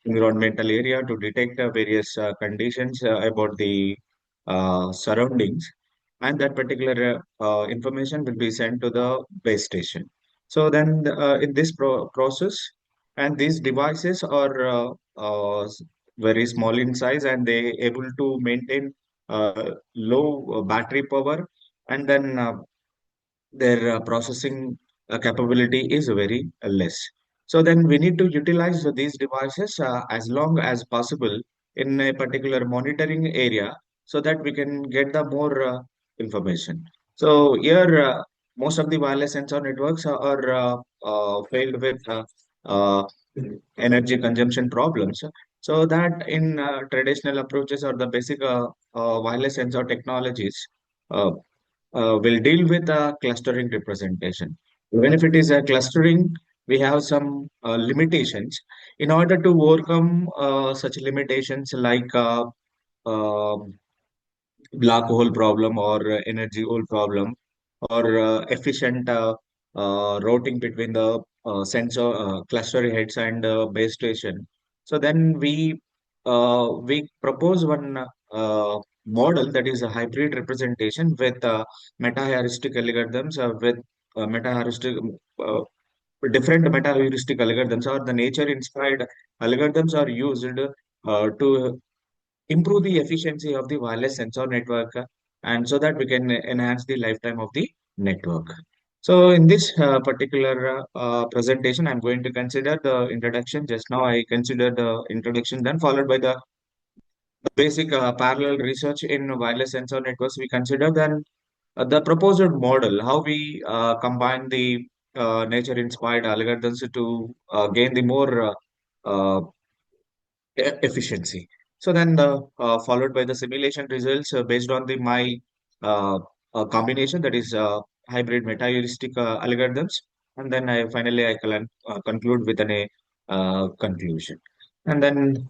environmental area to detect various conditions about the surroundings, and that particular information will be sent to the base station. So then, in this process, and these devices are very small in size, and they able to maintain low battery power, and then their processing capability is very less. So then we need to utilize these devices as long as possible in a particular monitoring area so that we can get the more information. So here, most of the wireless sensor networks are failed with uh, energy consumption problems. So that in traditional approaches or the basic wireless sensor technologies, uh, will deal with a clustering representation. Even if it is a clustering, we have some limitations. In order to overcome such limitations like um black hole problem or energy hole problem or efficient routing between the sensor cluster heads and base station. So then we propose one model that is a hybrid representation with meta-heuristic algorithms with meta-heuristic uh, different meta-heuristic algorithms or the nature-inspired algorithms are used to improve the efficiency of the wireless sensor network and so that we can enhance the lifetime of the network. So in this particular presentation, I'm going to consider the introduction. Just now I considered the introduction, then followed by the basic parallel research in wireless sensor networks. We consider then the proposed model, how we combine the nature-inspired algorithms to gain the more efficiency. So then the followed by the simulation results based on the my combination that is hybrid meta heuristic algorithms, and then I finally I can conclude with an a conclusion. And then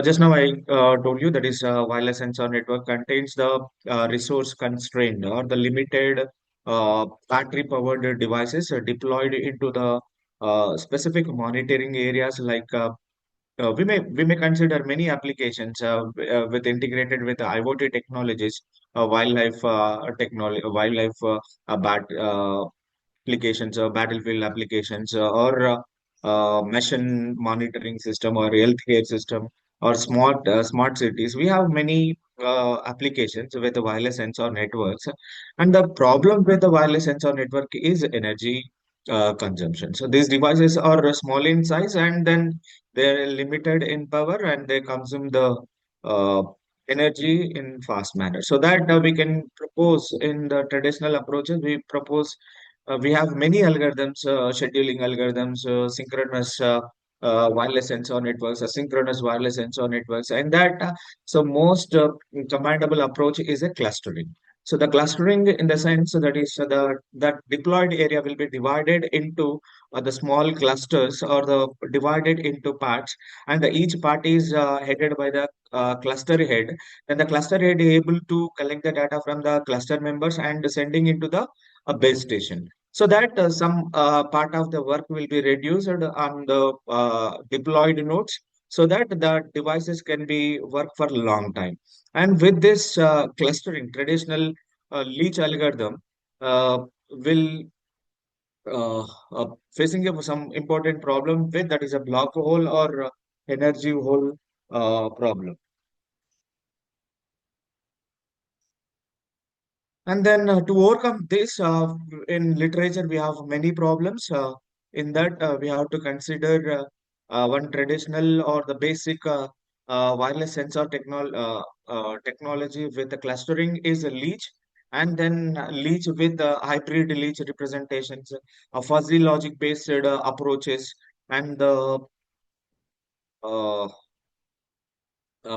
just now I told you that is wireless sensor network contains the resource constrained or the limited battery powered devices deployed into the specific monitoring areas like we may consider many applications with integrated with IoT technologies, wildlife bat applications, battlefield applications, or mission monitoring system, or healthcare system, or smart cities. We have many applications with the wireless sensor networks, and the problem with the wireless sensor network is energy consumption. So these devices are small in size, and then they're limited in power, and they consume the uh, energy in fast manner. So that we can propose in the traditional approaches, we have many algorithms, scheduling algorithms, synchronous wireless sensor networks, asynchronous wireless sensor networks, and that so most commandable approach is a clustering. So the clustering, in the sense that is the that deployed area will be divided into the small clusters or the divided into parts, and each part is headed by the cluster head. Then the cluster head is able to collect the data from the cluster members and sending into the base station, so that some part of the work will be reduced on the deployed nodes, so that the devices can be work for a long time. And with this clustering traditional leach algorithm, uh, will facing some important problem with, that is a block hole or energy hole problem. And then to overcome this, in literature, we have many problems. In that, we have to consider one traditional or the basic wireless sensor technology with the clustering is a leech, and then leech with hybrid leech representations, fuzzy logic based approaches, and the uh,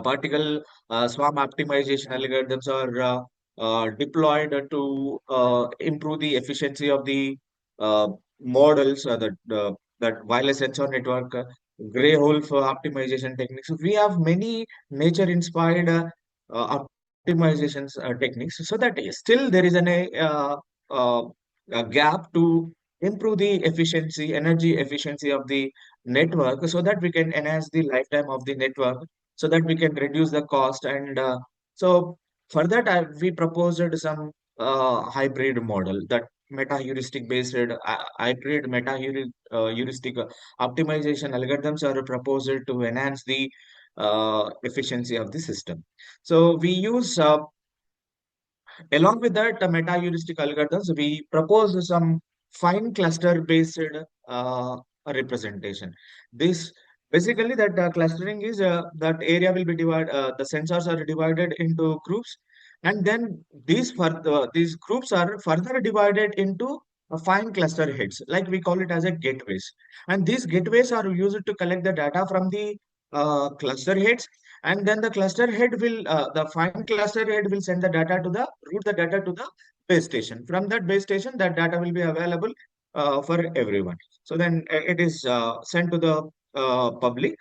particle swarm optimization algorithms are deployed to improve the efficiency of the uh, models, that wireless sensor network, gray hole for optimization techniques. So we have many nature-inspired optimizations techniques, so that still there is uh, a gap to improve the efficiency, energy efficiency of the network, so that we can enhance the lifetime of the network, so that we can reduce the cost. And so for that, we proposed some hybrid model, that meta heuristic based hybrid meta heuristic optimization algorithms are proposed to enhance the efficiency of the system. So we use along with that, meta heuristic algorithms, we propose some fine cluster based representation. This basically, that clustering is that area will be divided, the sensors are divided into groups, and then these groups are further divided into fine cluster heads, like we call it as a gateways. And these gateways are used to collect the data from the cluster heads, and then the cluster head will the fine cluster head will send the data to the route the data to the base station. From that base station, that data will be available for everyone. So then it is sent to the public.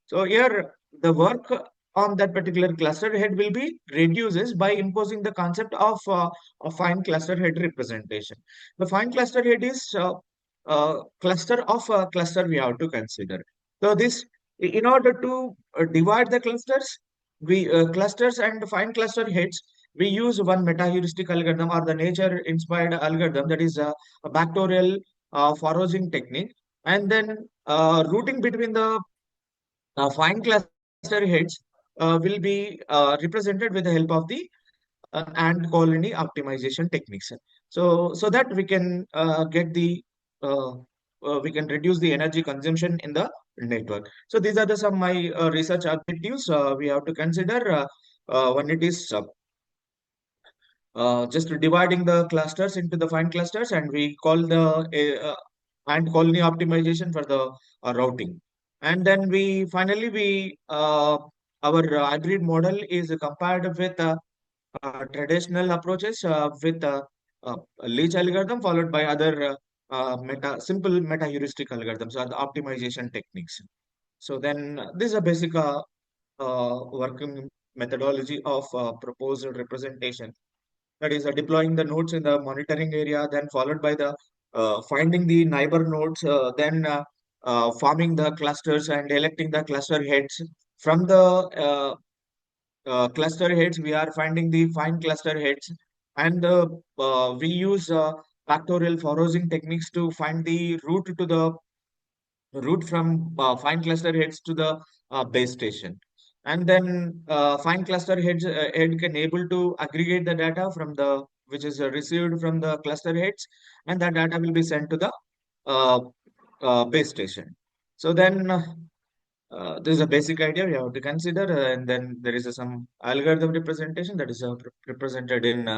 So here the work on that particular cluster head will be reduces by imposing the concept of a fine cluster head representation. The fine cluster head is cluster of a cluster we have to consider. So this, in order to divide the clusters, we clusters and fine cluster heads, we use one meta heuristic algorithm or the nature inspired algorithm, that is a factorial foraging technique. And then routing between the fine cluster heads will be represented with the help of the and colony optimization techniques. So that we can get the uh, we can reduce the energy consumption in the network. So these are the some my research objectives we have to consider when it is just dividing the clusters into the fine clusters, and we call the and colony optimization for the routing. And then we finally we our hybrid model is compared with traditional approaches with a leech algorithm followed by other simple meta heuristic algorithms or the optimization techniques. So then this is a basic working methodology of proposed representation, that is deploying the nodes in the monitoring area, then followed by the finding the neighbor nodes, then forming the clusters and electing the cluster heads. From the cluster heads, we are finding the fine cluster heads, and we use factorial foraging techniques to find the route from fine cluster heads to the base station. And then fine cluster head can able to aggregate the data from the which is received from the cluster heads, and that data will be sent to the uh, base station. So then this is a basic idea we have to consider, and then there is some algorithm representation that is represented in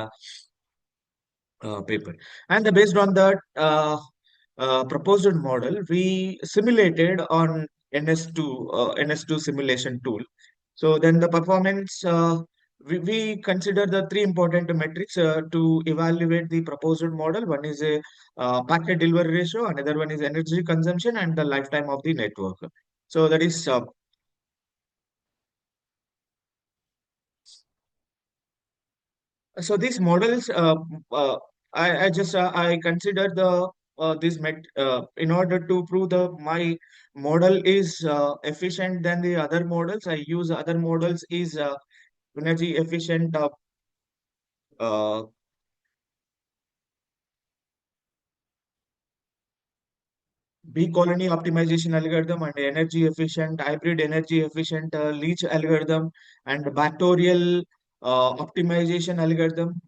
paper. And based on that proposed model, we simulated on NS2 simulation tool. So then the performance, we consider the three important metrics to evaluate the proposed model. One is a packet delivery ratio, another one is energy consumption, and the lifetime of the network. So that is so these models, I just I consider the this met in order to prove the my model is efficient than the other models. I use other models is energy efficient uh, bee colony optimization algorithm and energy efficient, hybrid energy efficient leach algorithm and factorial optimization algorithm.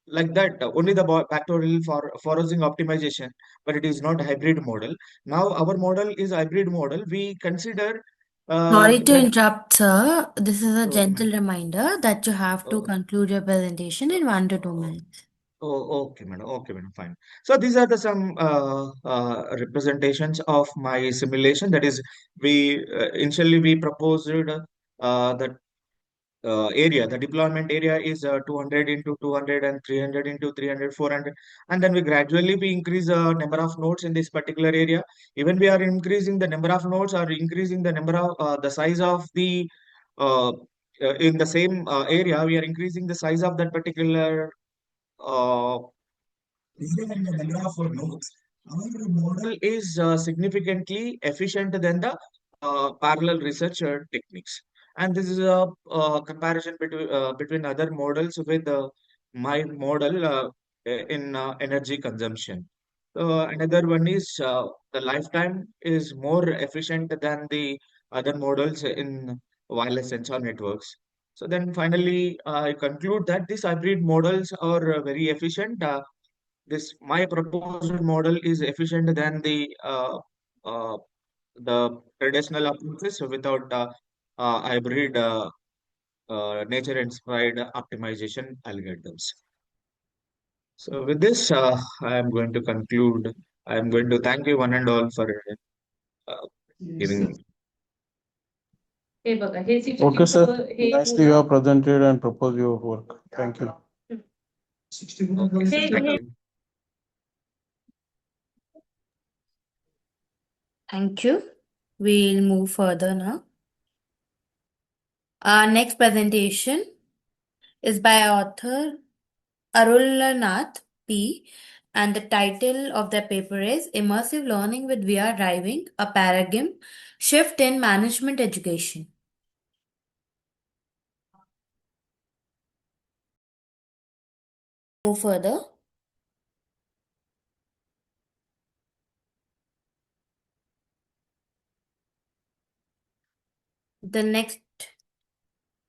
Like that, only the factorial for foraging optimization, but it is not hybrid model. Now our model is hybrid model. We consider Sorry to that. interrupt, sir. This is a Okay, gentle madam. reminder that you have to Oh, conclude your presentation in 1 to 2 minutes. okay, madam. Okay, madam. Fine. So these are the some representations of my simulation. That is, we initially we proposed that area, the deployment area is 200 into 200 and 300 into 300, 400, and then we gradually we increase the number of nodes in this particular area. Even we are increasing the number of nodes or increasing the number of the size of the uh, in the same area, we are increasing the size of that particular uh, even the number of nodes. Our model is significantly efficient than the parallel research techniques. And this is a comparison between other models with my model in energy consumption. Another one is the lifetime is more efficient than the other models in wireless sensor networks. So then finally, I conclude that these hybrid models are very efficient. This my proposed model is efficient than uh, the traditional approaches without hybrid nature inspired optimization algorithms. So with this, I am going to conclude. I am going to thank you one and all for uh, giving. Okay, sir. Nicely you have presented and proposed your work. Thank you. Okay, sir. Thank you. Thank you. We'll move further now. Our next presentation is by author Arulanath P. And the title of the paper is Immersive Learning with VR Driving, a Paradigm Shift in Management Education. Move further. The next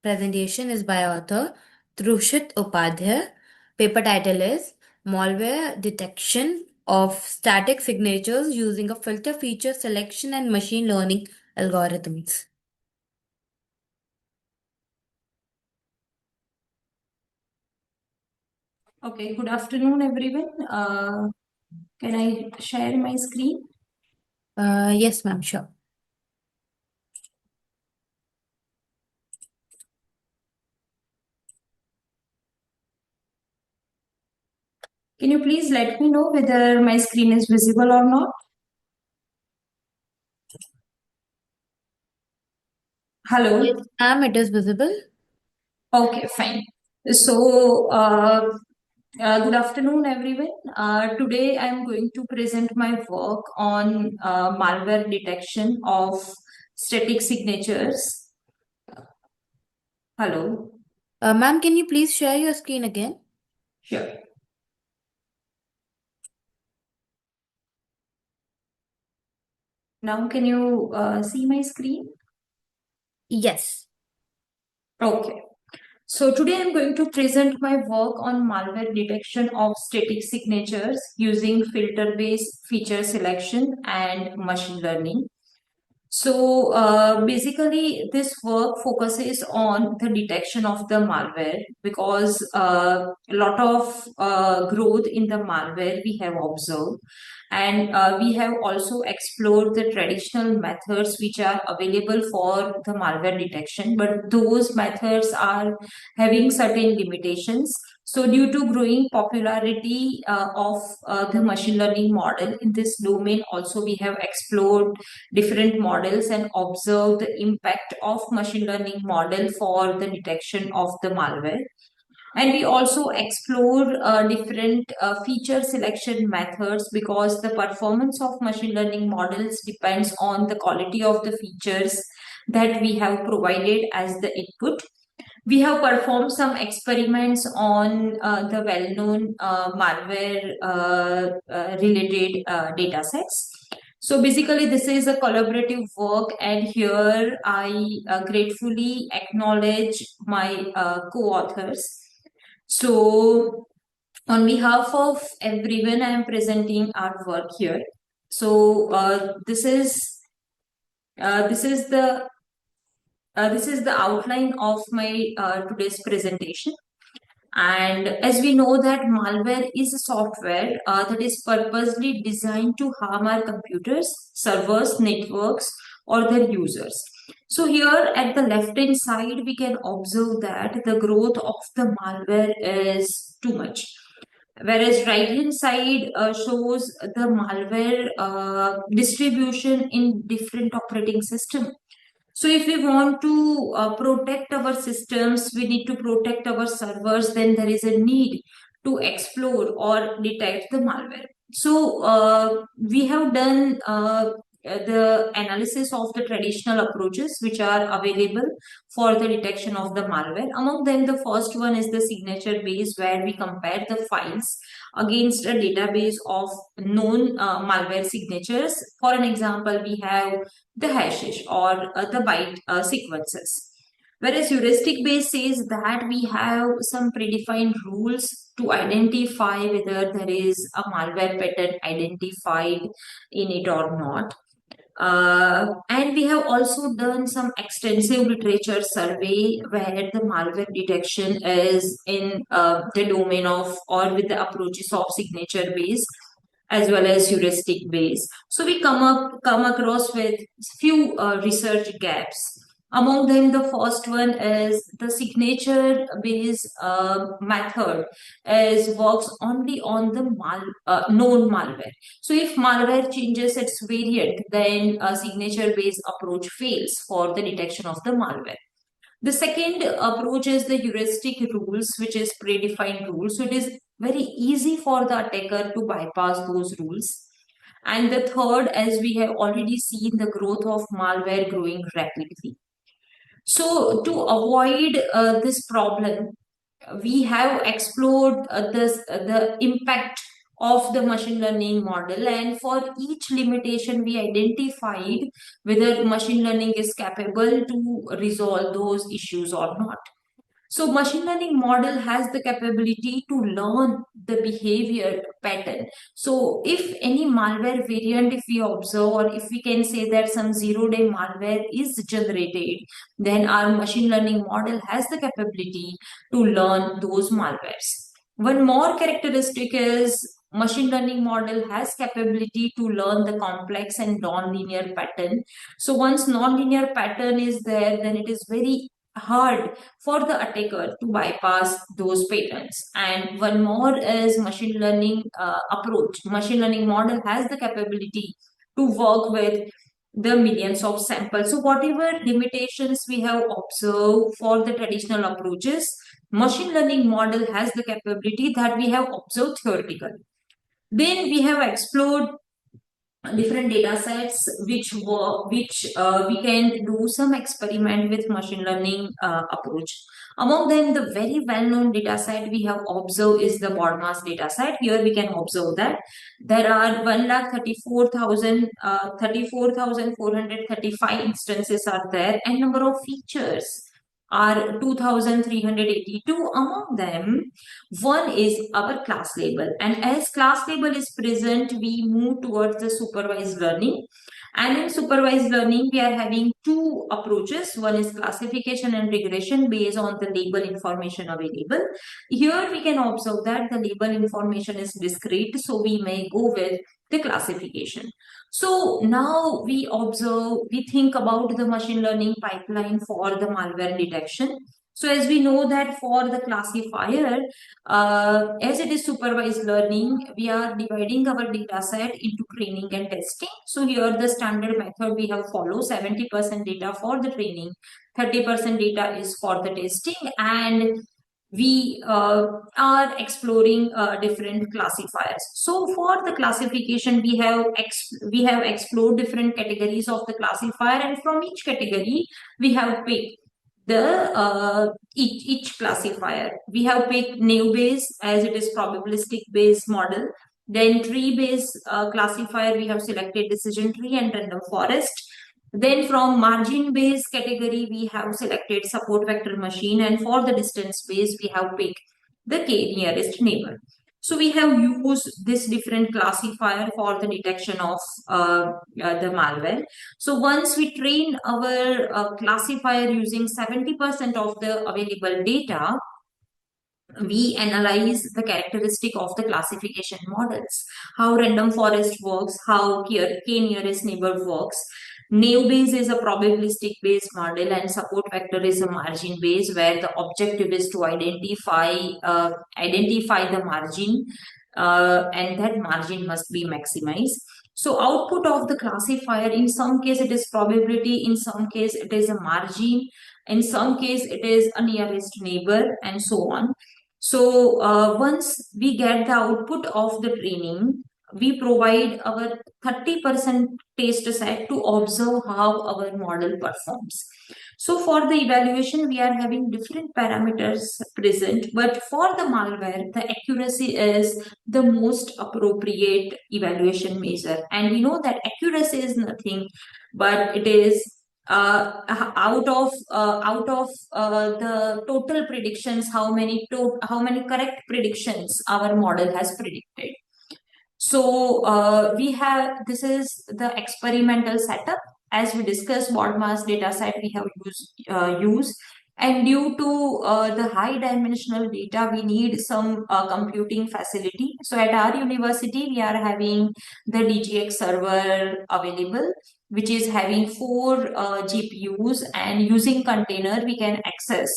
presentation is by author Trushit Upadhyay. Paper title is Malware Detection of Static Signatures Using a Filter Feature Selection and Machine Learning Algorithms. Okay, good afternoon, everyone. Can I share my screen? Yes, ma'am, sure. Can you please let me know whether my screen is visible or not? Hello? Yes, ma'am, it is visible. Okay, fine. So, good afternoon, everyone. Today I'm going to present my work on malware detection of static signatures. Hello? Ma'am, can you please share your screen again? Sure. Now, can you see my screen? Yes. Okay. So today I'm going to present my work on malware detection of static signatures using filter-based feature selection and machine learning. So basically, this work focuses on the detection of the malware because a lot of growth in the malware we have observed. And we have also explored the traditional methods which are available for the malware detection, but those methods are having certain limitations. So due to growing popularity of the machine learning model in this domain, also we have explored different models and observe the impact of machine learning model for the detection of the malware. And we also explore different feature selection methods because the performance of machine learning models depends on the quality of the features that we have provided as the input. We have performed some experiments on the well-known malware related data sets. So basically, this is a collaborative work, and here I gratefully acknowledge my co-authors. So on behalf of everyone, I am presenting our work here. So this is the outline of my today's presentation. And as we know that malware is a software that is purposely designed to harm our computers, servers, networks, or their users. So here at the left hand side, we can observe that the growth of the malware is too much. Whereas right hand side shows the malware distribution in different operating system. So if we want to protect our systems, we need to protect our servers, then there is a need to explore or detect the malware. So we have done the analysis of the traditional approaches which are available for the detection of the malware. Among them, the first one is the signature base, where we compare the files against a database of known malware signatures. For an example, we have the hashes or the byte sequences. Whereas heuristic base says that we have some predefined rules to identify whether there is a malware pattern identified in it or not. And we have also done some extensive literature survey where the malware detection is in the domain of or with the approaches of signature base as well as heuristic base. So we come across with few research gaps. Among them, the first one is the signature base method works only on the known malware. So if malware changes its variant, then a signature based approach fails for the detection of the malware. The second approach is the heuristic rules, which is predefined rules. So it is very easy for the attacker to bypass those rules. And the third, as we have already seen, the growth of malware growing rapidly. So to avoid this problem, we have explored the impact of the machine learning model, and for each limitation we identified whether machine learning is capable to resolve those issues or not. So machine learning model has the capability to learn the behavior pattern. So if any malware variant, if we observe, or if we can say that some zero-day malware is generated, then our machine learning model has the capability to learn those malwares. One more characteristic is machine learning model has capability to learn the complex and non-linear pattern. So once non-linear pattern is there, then it is very hard for the attacker to bypass those patterns. And one more is machine learning approach. Machine learning model has the capability to work with the millions of samples. So whatever limitations we have observed for the traditional approaches, machine learning model has the capability that we have observed theoretically. Then we have explored different data sets which we can do some experiment with machine learning approach. Among them, the very well-known data set we have observed is the BODMAS data set. Here we can observe that there are 1,34,435 instances are there, and number of features are 2,382. Among them, one is our class label, and as class label is present, we move towards the supervised learning. And in supervised learning, we are having two approaches. One is classification and regression based on the label information available. Here we can observe that the label information is discrete, so we may go with the classification. So now we think about the machine learning pipeline for the malware detection. So as we know that for the classifier, as it is supervised learning, we are dividing our data set into training and testing. So here the standard method we have followed, 70% data for the training, 30% data is for the testing, and we are exploring different classifiers. So for the classification, we have explored different categories of the classifier, and from each category we have picked the each classifier. We have picked naive Bayes as it is probabilistic based model. Then tree-based classifier, we have selected decision tree and random forest. Then from margin-based category, we have selected support vector machine, and for the distance-based, we have picked the k nearest neighbor. So we have used this different classifier for the detection of the malware. So once we train our classifier using 70% of the available data, we analyze the characteristic of the classification models, how random forest works, how k-nearest neighbor works. Naive Bayes is a probabilistic based model and support vector is a margin based, where the objective is to identify the margin, and that margin must be maximized. So output of the classifier, in some case it is probability, in some case it is a margin, in some case it is a nearest neighbor, and so on. So once we get the output of the training, we provide our 30% test set to observe how our model performs. So for the evaluation, we are having different parameters present, but for the malware, the accuracy is the most appropriate evaluation measure. And we know that accuracy is nothing, but it is out of the total predictions, how many correct predictions our model has predicted. So this is the experimental setup. As we discussed, BODMAS data set we have used, and due to the high dimensional data, we need some computing facility. So at our university, we are having the DGX server available, which is having 4 GPUs, and using container, we can access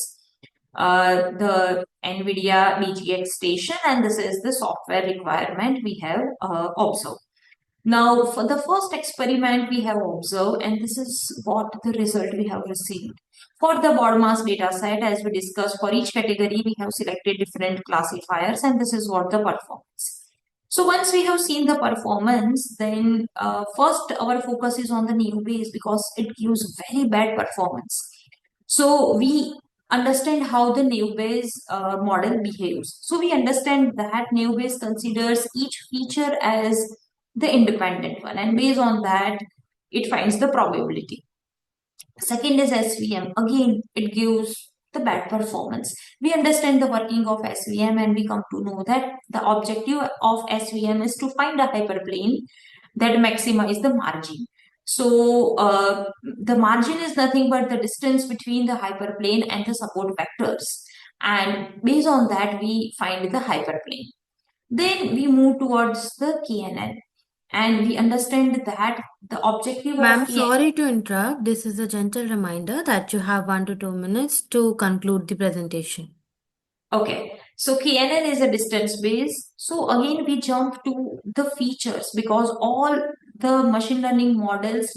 the NVIDIA DGX station, and this is the software requirement we have observed. Now, for the first experiment we have observed, and this is what the result we have received. For the BODMAS data set, as we discussed, for each category we have selected different classifiers, and this is what the performance. So once we have seen the performance, then first our focus is on the Naive Bayes because it gives very bad performance. So we understand how the Naive Bayes model behaves. So we understand that Naive Bayes considers each feature as the independent one, and based on that, it finds the probability. Second is SVM. Again, it gives the bad performance. We understand the working of SVM, and we come to know that the objective of SVM is to find a hyperplane that maximize the margin. So the margin is nothing but the distance between the hyperplane and the support vectors. And based on that, we find the hyperplane. Then we move towards the KNN. And we understand that the objective Ma'am, of KNN... sorry to interrupt. This is a gentle reminder that you have 1 to 2 minutes to conclude the presentation. Okay, so KNN is a distance base. So again, we jump to the features because all the machine learning models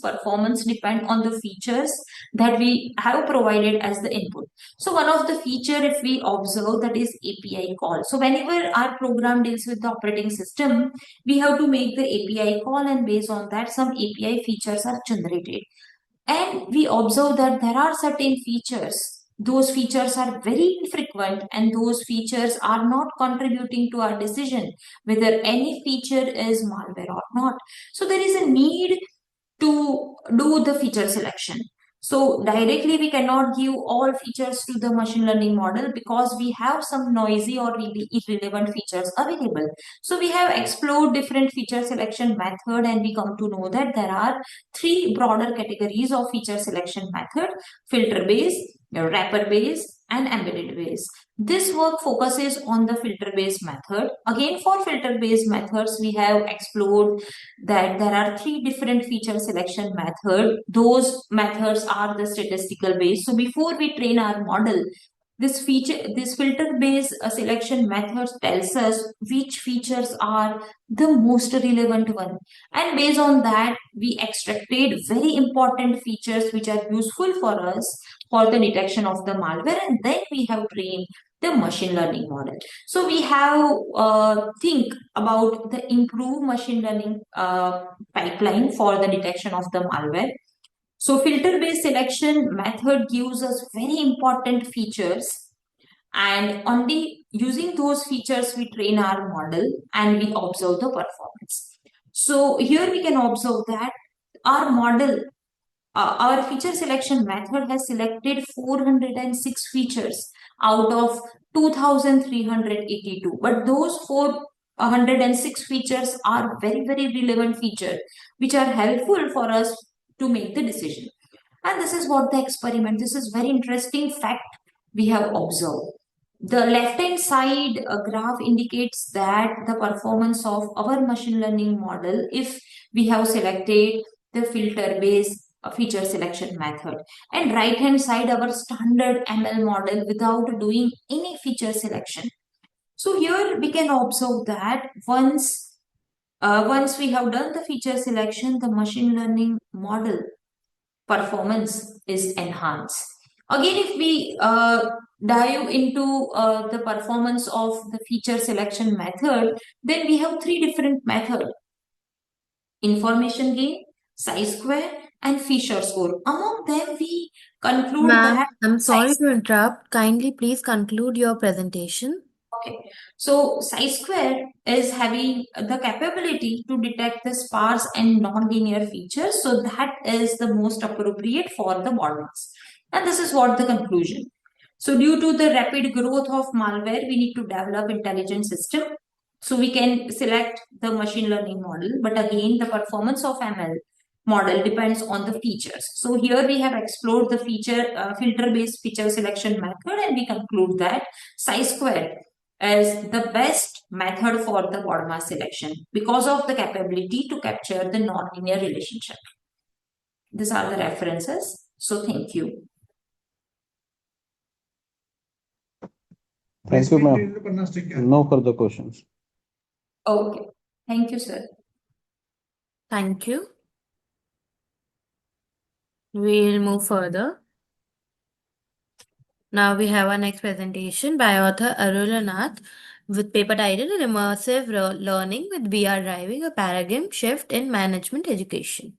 performance depend on the features that we have provided as the input. So one of the feature, if we observe, that is API call. So whenever our program deals with the operating system, we have to make the API call, and based on that, some API features are generated. And we observe that there are certain features. Those features are very infrequent, and those features are not contributing to our decision whether any feature is malware or not. So there is a need to do the feature selection. So directly we cannot give all features to the machine learning model because we have some noisy or really irrelevant features available. So we have explored different feature selection method, and we come to know that there are 3 broader categories of feature selection method: filter based, wrapper based, and embedded based. This work focuses on the filter based method. Again, for filter based methods, we have explored that there are 3 different feature selection methods. Those methods are the statistical based. So before we train our model, this filter based selection method tells us which features are the most relevant one, and based on that, we extracted very important features which are useful for us for the detection of the malware, and then we have trained the machine learning model. So we have think about the improved machine learning pipeline for the detection of the malware. So filter based selection method gives us very important features, And only using those features, we train our model and we observe the performance. So here we can observe that our model, our feature selection method has selected 406 features out of 2382. But those 406 features are very, very relevant features which are helpful for us to make the decision. And this is what the experiment, this is very interesting fact we have observed. The left hand side graph indicates that the performance of our machine learning model if we have selected the filter based feature selection method, and right hand side our standard ML model without doing any feature selection. So here we can observe that once we have done the feature selection, the machine learning model performance is enhanced. Again, if we dive into the performance of the feature selection method, then we have three different methods: information gain, chi-square, and Fisher score. Among them, we conclude Ma'am, that I'm sorry chi to interrupt. Kindly please conclude your presentation. Okay, so chi-square is having the capability to detect the sparse and non-linear features. So that is the most appropriate for the models. And this is what the conclusion. So due to the rapid growth of malware, we need to develop intelligent system. So we can select the machine learning model, but again, the performance of ML model depends on the features. So here we have explored the filter-based feature selection method, and we conclude that chi-square is the best method for the bottom selection because of the capability to capture the nonlinear relationship. These are the references. So thank you. Thank you, ma'am. No further questions. Okay. Thank you, sir. Thank you. We'll move further. Now we have our next presentation by author Arulanath with paper titled Immersive Learning with VR Driving a Paradigm Shift in Management Education.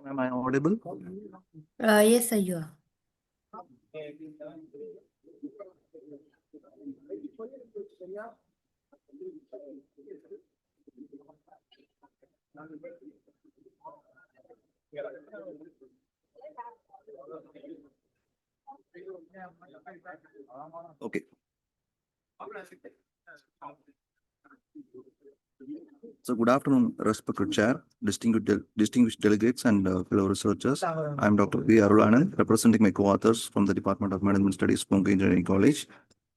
Am I audible? Yes, sir, you are. Okay. So good afternoon, respected chair, distinguished delegates and fellow researchers. I'm Dr. V. Arulanan, representing my co-authors from the Department of Management Studies, Punga Engineering College.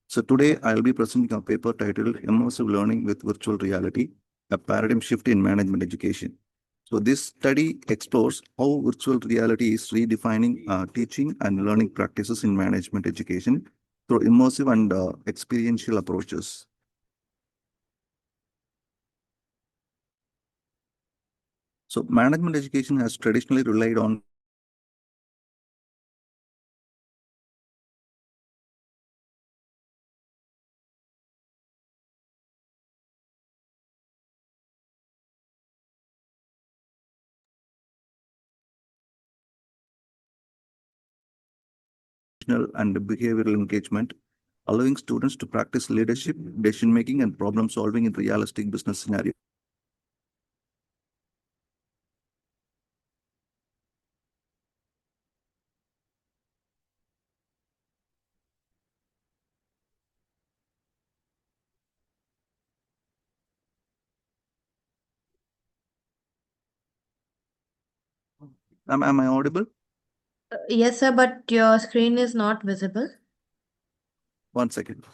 So today I'll be presenting a paper titled Immersive Learning with Virtual Reality, a Paradigm Shift in Management Education. So this study explores how virtual reality is redefining teaching and learning practices in management education through immersive and experiential approaches. So management education has traditionally relied on and behavioral engagement, allowing students to practice leadership, decision-making, and problem-solving in realistic business scenarios. Am I audible? Yes, sir, but your screen is not visible. One second.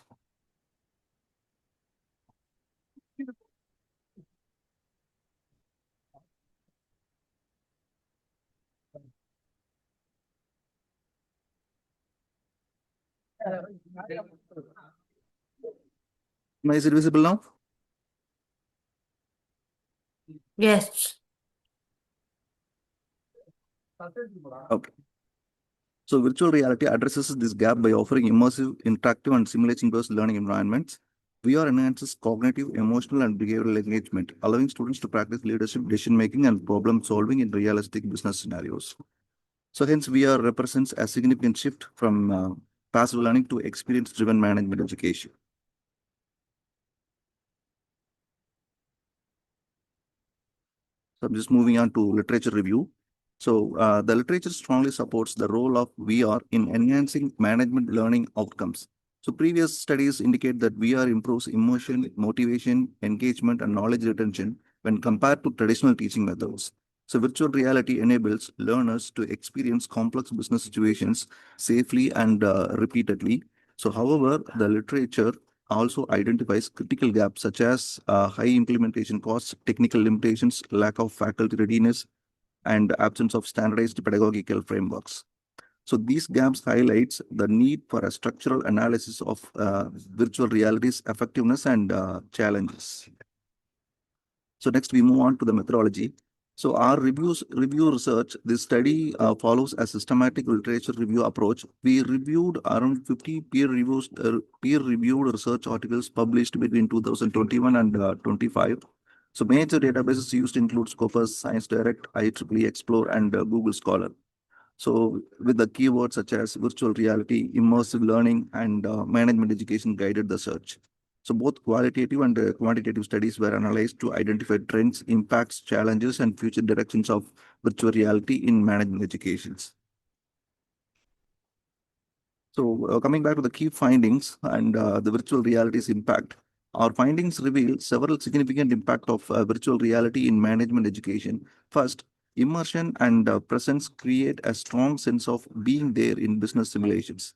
Is it visible now? Yes. Okay. So virtual reality addresses this gap by offering immersive, interactive, and simulation-based learning environments. VR enhances cognitive, emotional, and behavioral engagement, allowing students to practice leadership, decision-making, and problem-solving in realistic business scenarios. So hence, VR represents a significant shift from passive learning to experience-driven management education. So I'm just moving on to literature review. So the literature strongly supports the role of VR in enhancing management learning outcomes. So previous studies indicate that VR improves immersion, motivation, engagement, and knowledge retention when compared to traditional teaching methods. So virtual reality enables learners to experience complex business situations safely and repeatedly. So however, the literature also identifies critical gaps such as high implementation costs, technical limitations, lack of faculty readiness, and absence of standardized pedagogical frameworks. So these gaps highlights the need for a structural analysis of virtual reality's effectiveness and challenges. So next we move on to the methodology. So our review research, this study follows a systematic literature review approach. We reviewed around 50 peer-reviewed research articles published between 2021 and 25. So major databases used include Scopus, Science Direct, IEEE Explore, and Google Scholar. So with the keywords such as virtual reality, immersive learning, and management education guided the search. So both qualitative and quantitative studies were analyzed to identify trends, impacts, challenges, and future directions of virtual reality in management educations. So coming back to the key findings and the virtual reality's impact, our findings reveal several significant impact of virtual reality in management education. First, immersion and presence create a strong sense of being there in business simulations.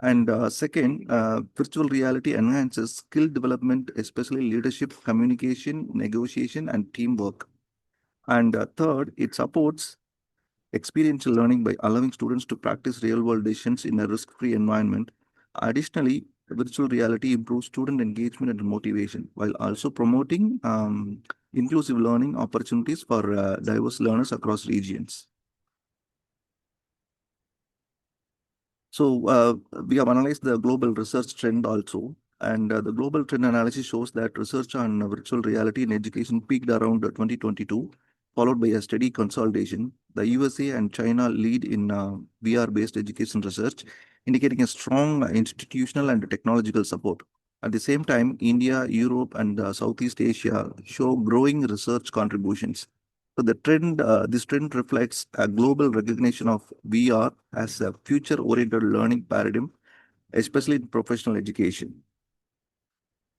And second, virtual reality enhances skill development, especially leadership, communication, negotiation, and teamwork. And third, it supports experiential learning by allowing students to practice real-world decisions in a risk-free environment. Additionally, virtual reality improves student engagement and motivation while also promoting inclusive learning opportunities for diverse learners across regions. So we have analyzed the global research trend also. And the global trend analysis shows that research on virtual reality in education peaked around 2022, followed by a steady consolidation. The USA and China lead in VR-based education research, indicating a strong institutional and technological support. At the same time, India, Europe, and Southeast Asia show growing research contributions. So this trend reflects a global recognition of VR as a future-oriented learning paradigm, especially in professional education.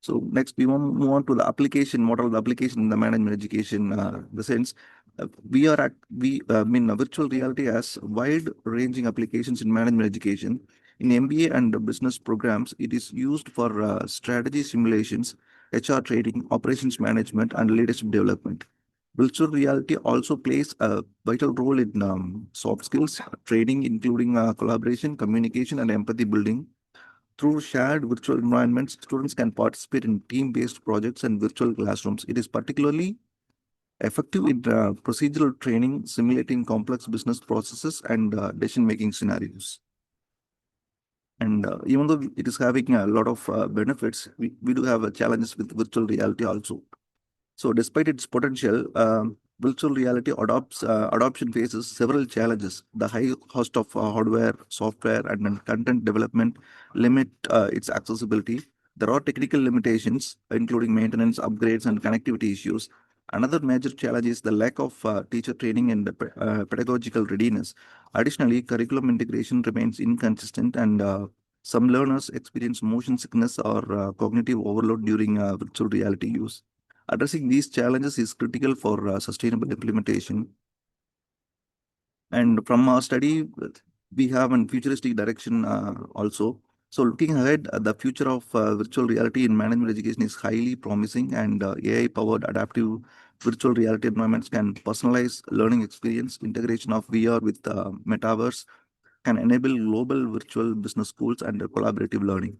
So next, we want to move on to the application model, the application in the management education. The sense virtual reality has wide-ranging applications in management education. In MBA and business programs, it is used for strategy simulations, HR training, operations management, and leadership development. Virtual reality also plays a vital role in soft skills training, including collaboration, communication, and empathy building. Through shared virtual environments, students can participate in team-based projects and virtual classrooms. It is particularly effective in procedural training, simulating complex business processes and decision-making scenarios. And even though it is having a lot of benefits, we do have challenges with virtual reality also. So despite its potential, virtual reality adoption faces several challenges. The high cost of hardware, software, and then content development limit its accessibility. There are technical limitations, including maintenance, upgrades, and connectivity issues. Another major challenge is the lack of teacher training and pedagogical readiness. Additionally, curriculum integration remains inconsistent, and some learners experience motion sickness or cognitive overload during virtual reality use. Addressing these challenges is critical for sustainable implementation. And from our study, we have a futuristic direction also. So looking ahead, the future of virtual reality in management education is highly promising, and AI-powered adaptive virtual reality environments can personalize learning experience. Integration of VR with metaverse can enable global virtual business schools and collaborative learning.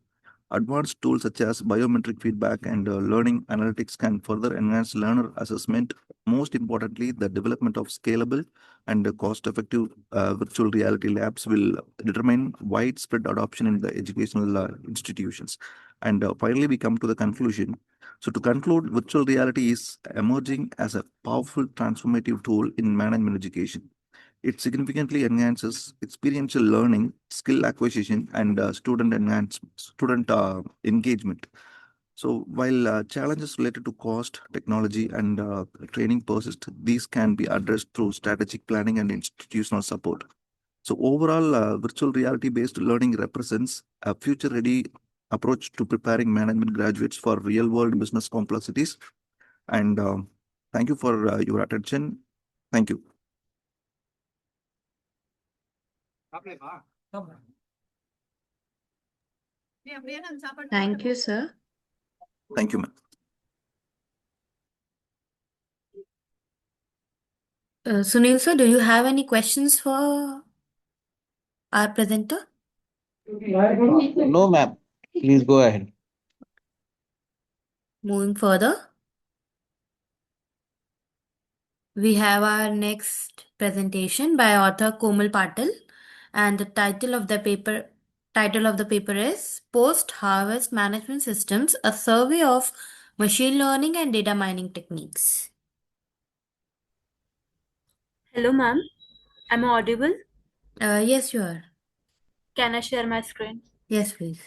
Advanced tools such as biometric feedback and learning analytics can further enhance learner assessment. Most importantly, the development of scalable and cost-effective virtual reality labs will determine widespread adoption in the educational institutions. And finally, we come to the conclusion. So to conclude, virtual reality is emerging as a powerful transformative tool in management education. It significantly enhances experiential learning, skill acquisition, and student engagement. So while challenges related to cost, technology, and training persist, these can be addressed through strategic planning and institutional support. So overall, virtual reality-based learning represents a future-ready approach to preparing management graduates for real-world business complexities. And thank you for your attention. Thank you. Thank you, sir. Thank you, ma'am. Sunil sir, do you have any questions for our presenter? No, ma'am. Please go ahead. Moving further, we have our next presentation by author Komal Patil, and the title of the paper is Post-Harvest Management Systems: A Survey of Machine Learning and Data Mining Techniques. Hello, ma'am. Am I audible? Yes, you are. Can I share my screen? Yes, please.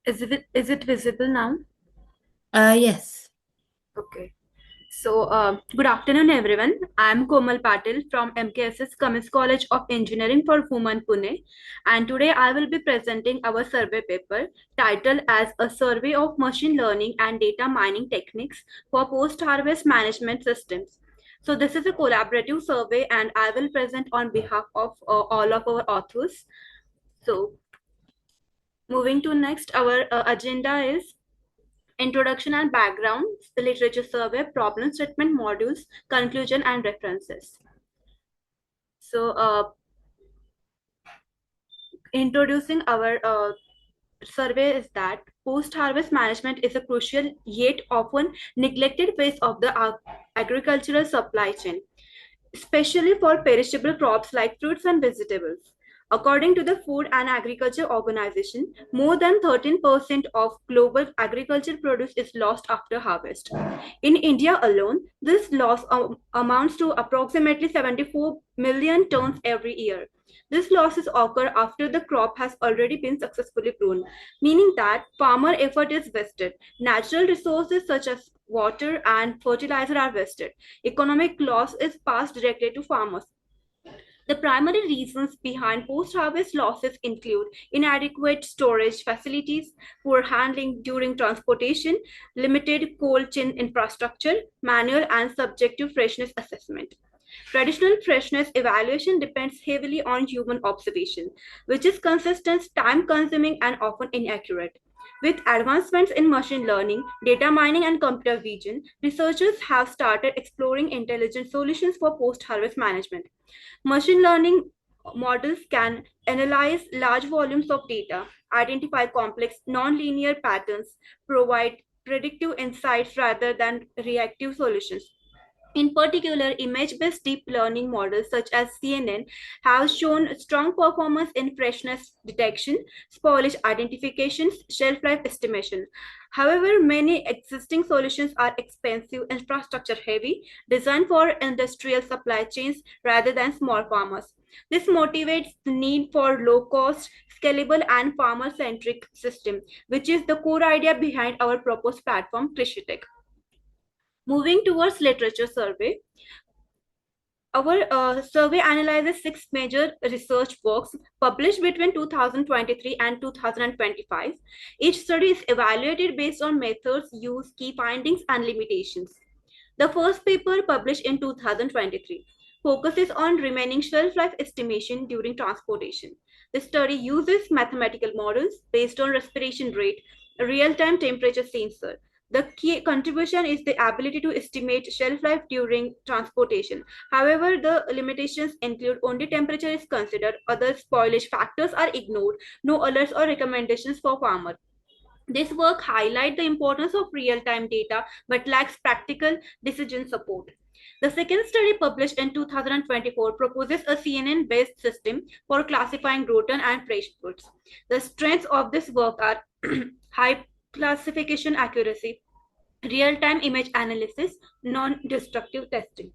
Is it visible now? Yes. Okay. So, good afternoon, everyone. I'm Komal Patil from MKSS Cummins College of Engineering for Women, Pune, and today I will be presenting our survey paper titled as A Survey of Machine Learning and Data Mining Techniques for Post-Harvest Management Systems. So, this is a collaborative survey, and I will present on behalf of all of our authors. So, moving to next, our agenda is introduction and background, the literature survey, problem statement modules, conclusion, and references. So, introducing our survey is that post-harvest management is a crucial yet often neglected phase of the agricultural supply chain, especially for perishable crops like fruits and vegetables. According to the Food and Agriculture Organization, more than 13% of global agriculture produce is lost after harvest. In India alone, this loss amounts to approximately 74 million tons every year. These losses occur after the crop has already been successfully grown, meaning that farmer effort is wasted. Natural resources such as water and fertilizer are wasted. Economic loss is passed directly to farmers. The primary reasons behind post-harvest losses include inadequate storage facilities, poor handling during transportation, limited cold chain infrastructure, manual and subjective freshness assessment. Traditional freshness evaluation depends heavily on human observation, which is consistent, time-consuming, and often inaccurate. With advancements in machine learning, data mining, and computer vision, researchers have started exploring intelligent solutions for post-harvest management. Machine learning models can analyze large volumes of data, identify complex nonlinear patterns, provide predictive insights rather than reactive solutions. In particular, image-based deep learning models such as CNN have shown strong performance in freshness detection, spoilage identification, shelf life estimation. However, many existing solutions are expensive, infrastructure heavy, designed for industrial supply chains rather than small farmers. This motivates the need for low-cost, scalable, and farmer-centric system, which is the core idea behind our proposed platform, KrishiTech. Moving towards literature survey, Our survey analyzes 6 major research works published between 2023 and 2025. Each study is evaluated based on methods used, key findings, and limitations. The first paper, published in 2023, focuses on remaining shelf life estimation during transportation. The study uses mathematical models based on respiration rate, a real-time temperature sensor. The key contribution is the ability to estimate shelf life during transportation. However, the limitations include only temperature is considered, other spoilage factors are ignored, no alerts or recommendations for farmer. This work highlights the importance of real-time data but lacks practical decision support. The second study, published in 2024, proposes a CNN-based system for classifying rotten and fresh foods. The strengths of this work are high classification accuracy, real-time image analysis, non-destructive testing.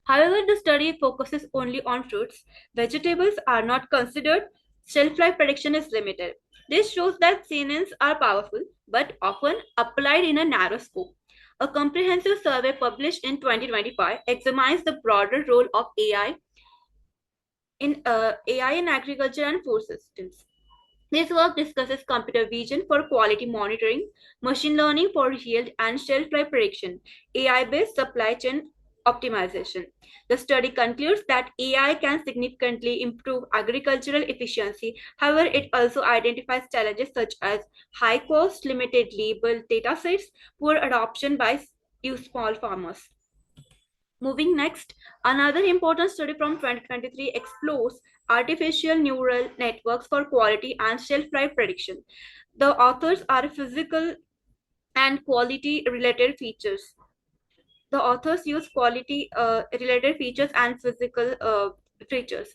However, the study focuses only on fruits. Vegetables are not considered. Shelf life prediction is limited. This shows that CNNs are powerful but often applied in a narrow scope. A comprehensive survey published in 2025 examines the broader role of AI in agriculture and food systems. This work discusses computer vision for quality monitoring, machine learning for yield and shelf life prediction, AI-based supply chain optimization. The study concludes that AI can significantly improve agricultural efficiency. However, it also identifies challenges such as high cost, limited label datasets, poor adoption by small farmers. Moving next, another important study from 2023 explores artificial neural networks for quality and shelf life prediction. The authors are physical and quality related features. The authors use quality related features and physical features.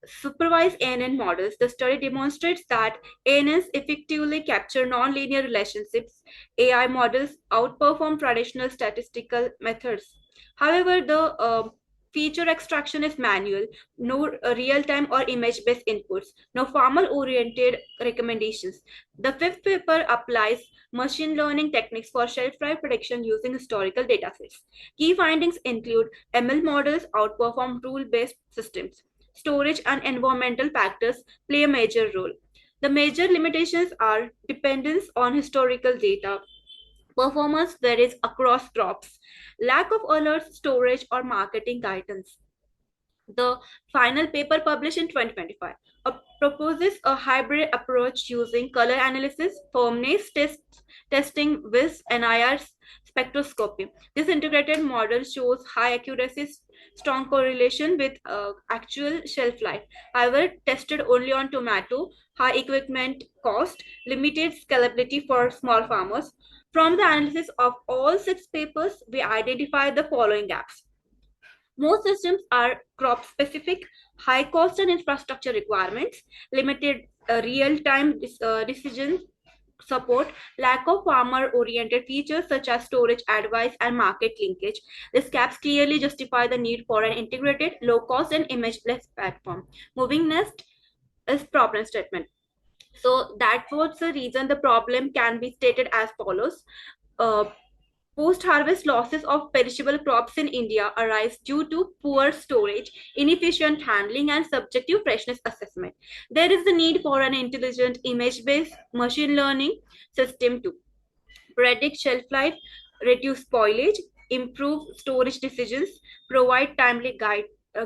Supervised ANN models. The study demonstrates that ANNs effectively capture nonlinear relationships. AI models outperform traditional statistical methods. However, the feature extraction is manual, no real-time or image-based inputs, no formal-oriented recommendations. The fifth paper applies machine learning techniques for shelf life prediction using historical datasets. Key findings include ML models outperform rule-based systems. Storage and environmental factors play a major role. The major limitations are dependence on historical data, performance varies across crops, lack of alerts, storage, or marketing guidance. The final paper, published in 2025, proposes a hybrid approach using color analysis, firmness testing with NIR spectroscopy. This integrated model shows high accuracy, strong correlation with actual shelf life. However, tested only on tomato, high equipment cost, limited scalability for small farmers. From the analysis of all 6 papers, we identified the following gaps. Most systems are crop specific, high cost and infrastructure requirements, limited real-time decision support, lack of farmer-oriented features such as storage advice and market linkage. These gaps clearly justify the need for an integrated, low-cost and image-less platform. Moving next is problem statement. So that was the reason the problem can be stated as follows. Post-harvest losses of perishable crops in India arise due to poor storage, inefficient handling, and subjective freshness assessment. There is the need for an intelligent image-based machine learning system to predict shelf life, reduce spoilage, improve storage decisions, provide timely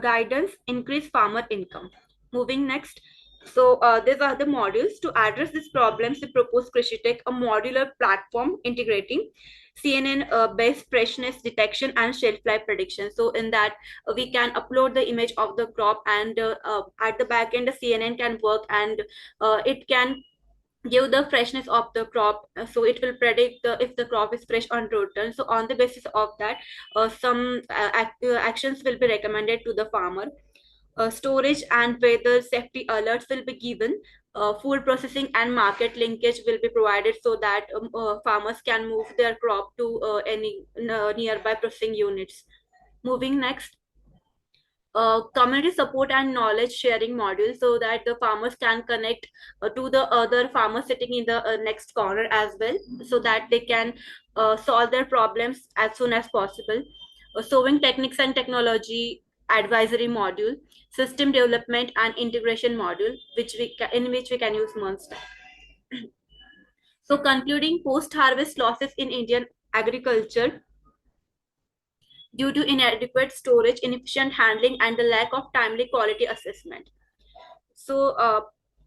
guidance, increase farmer income. Moving next. So these are the modules. To address these problems, we propose KrishiTech, a modular platform integrating CNN-based freshness detection and shelf life prediction. So in that, we can upload the image of the crop, and at the back end, the CNN can work, and it can give the freshness of the crop. So it will predict if the crop is fresh or rotten. So on the basis of that, some actions will be recommended to the farmer. Storage and weather safety alerts will be given. Food processing and market linkage will be provided so that farmers can move their crop to any nearby processing units. Moving next. Community support and knowledge sharing module so that the farmers can connect to the other farmers sitting in the next corner as well, so that they can solve their problems as soon as possible. Sewing techniques and technology advisory module, system development and integration module, in which we can use Monster. So concluding, post-harvest losses in Indian agriculture due to inadequate storage, inefficient handling, and the lack of timely quality assessment. So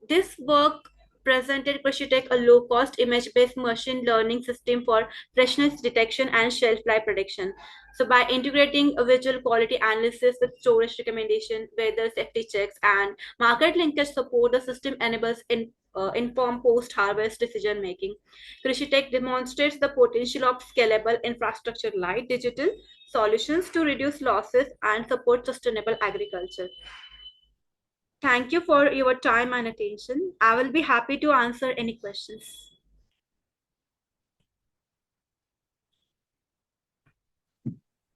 this work presented Krishitech, a low-cost image-based machine learning system for freshness detection and shelf life prediction. So by integrating a visual quality analysis with storage recommendation, weather safety checks, and market linkage support, the system enables informed post-harvest decision making. Krishitech demonstrates the potential of scalable infrastructure-like digital solutions to reduce losses and support sustainable agriculture. Thank you for your time and attention. I will be happy to answer any questions.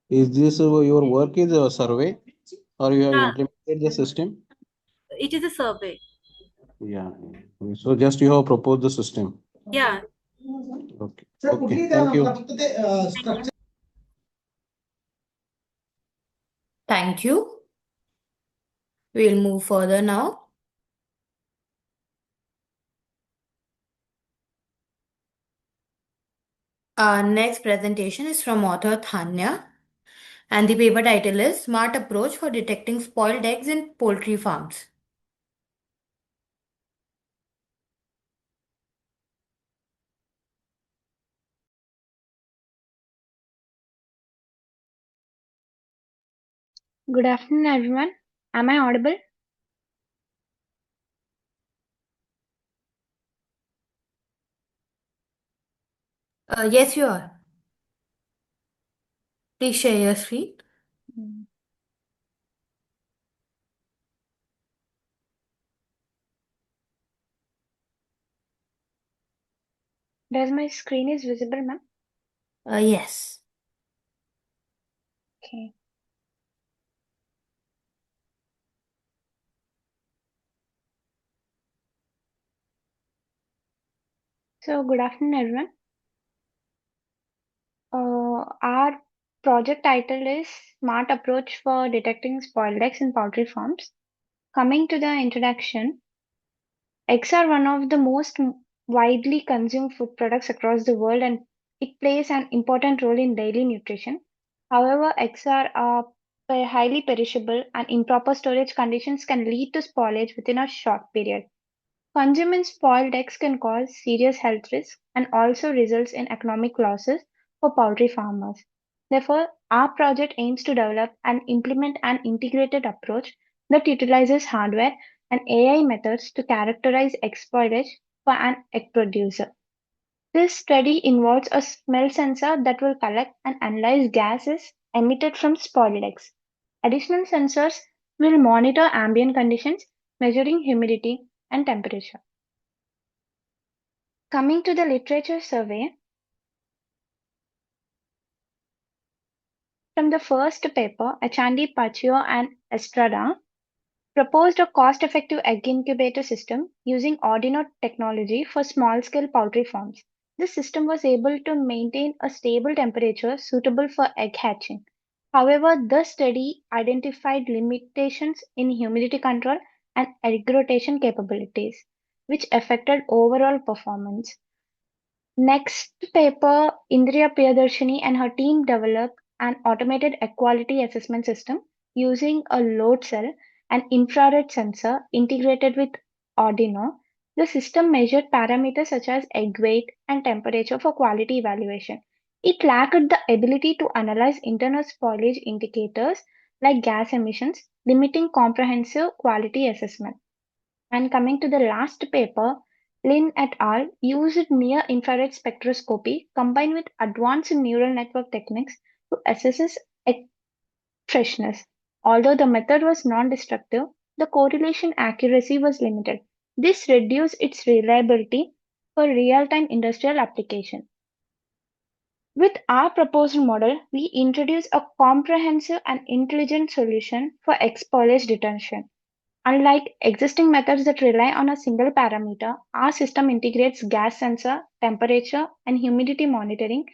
Is this your work is a survey or you have Yeah, implemented the system? it is a survey. Yeah. So just you have proposed the system. Yeah. Okay. Okay. Thank you. Thank you. We'll move further now. Our next presentation is from author Thanya, and the paper title is Smart Approach for Detecting Spoiled Eggs in Poultry Farms. Good afternoon, everyone. Am I audible? Yes, you are. Please share your screen. Does my screen is visible, ma'am? Yes. Okay. So, good afternoon, everyone. Our project title is Smart Approach for Detecting Spoiled Eggs in Poultry Farms. Coming to the introduction, eggs are one of the most widely consumed food products across the world and it plays an important role in daily nutrition. However, eggs are highly perishable and improper storage conditions can lead to spoilage within a short period. Consuming spoiled eggs can cause serious health risks and also results in economic losses for poultry farmers. Therefore, our project aims to develop and implement an integrated approach that utilizes hardware and AI methods to characterize egg spoilage for an egg producer. This study involves a smell sensor that will collect and analyze gases emitted from spoiled eggs. Additional sensors will monitor ambient conditions, measuring humidity and temperature. Coming to the literature survey, from the first paper, Achandi, Paccio, and Estrada proposed a cost-effective egg incubator system using Arduino technology for small-scale poultry farms. This system was able to maintain a stable temperature suitable for egg hatching. However, the study identified limitations in humidity control and egg rotation capabilities, which affected overall performance. Next paper, Indriya Priyadarshini and her team developed an automated egg quality assessment system using a load cell and infrared sensor integrated with Arduino. The system measured parameters such as egg weight and temperature for quality evaluation. It lacked the ability to analyze internal spoilage indicators like gas emissions, limiting comprehensive quality assessment. And coming to the last paper, Lin et al. Used near infrared spectroscopy combined with advanced neural network techniques to assess egg freshness. Although the method was non-destructive, the correlation accuracy was limited. This reduced its reliability for real-time industrial application. With our proposed model, we introduce a comprehensive and intelligent solution for egg spoilage detection. Unlike existing methods that rely on a single parameter, our system integrates gas sensor, temperature, and humidity monitoring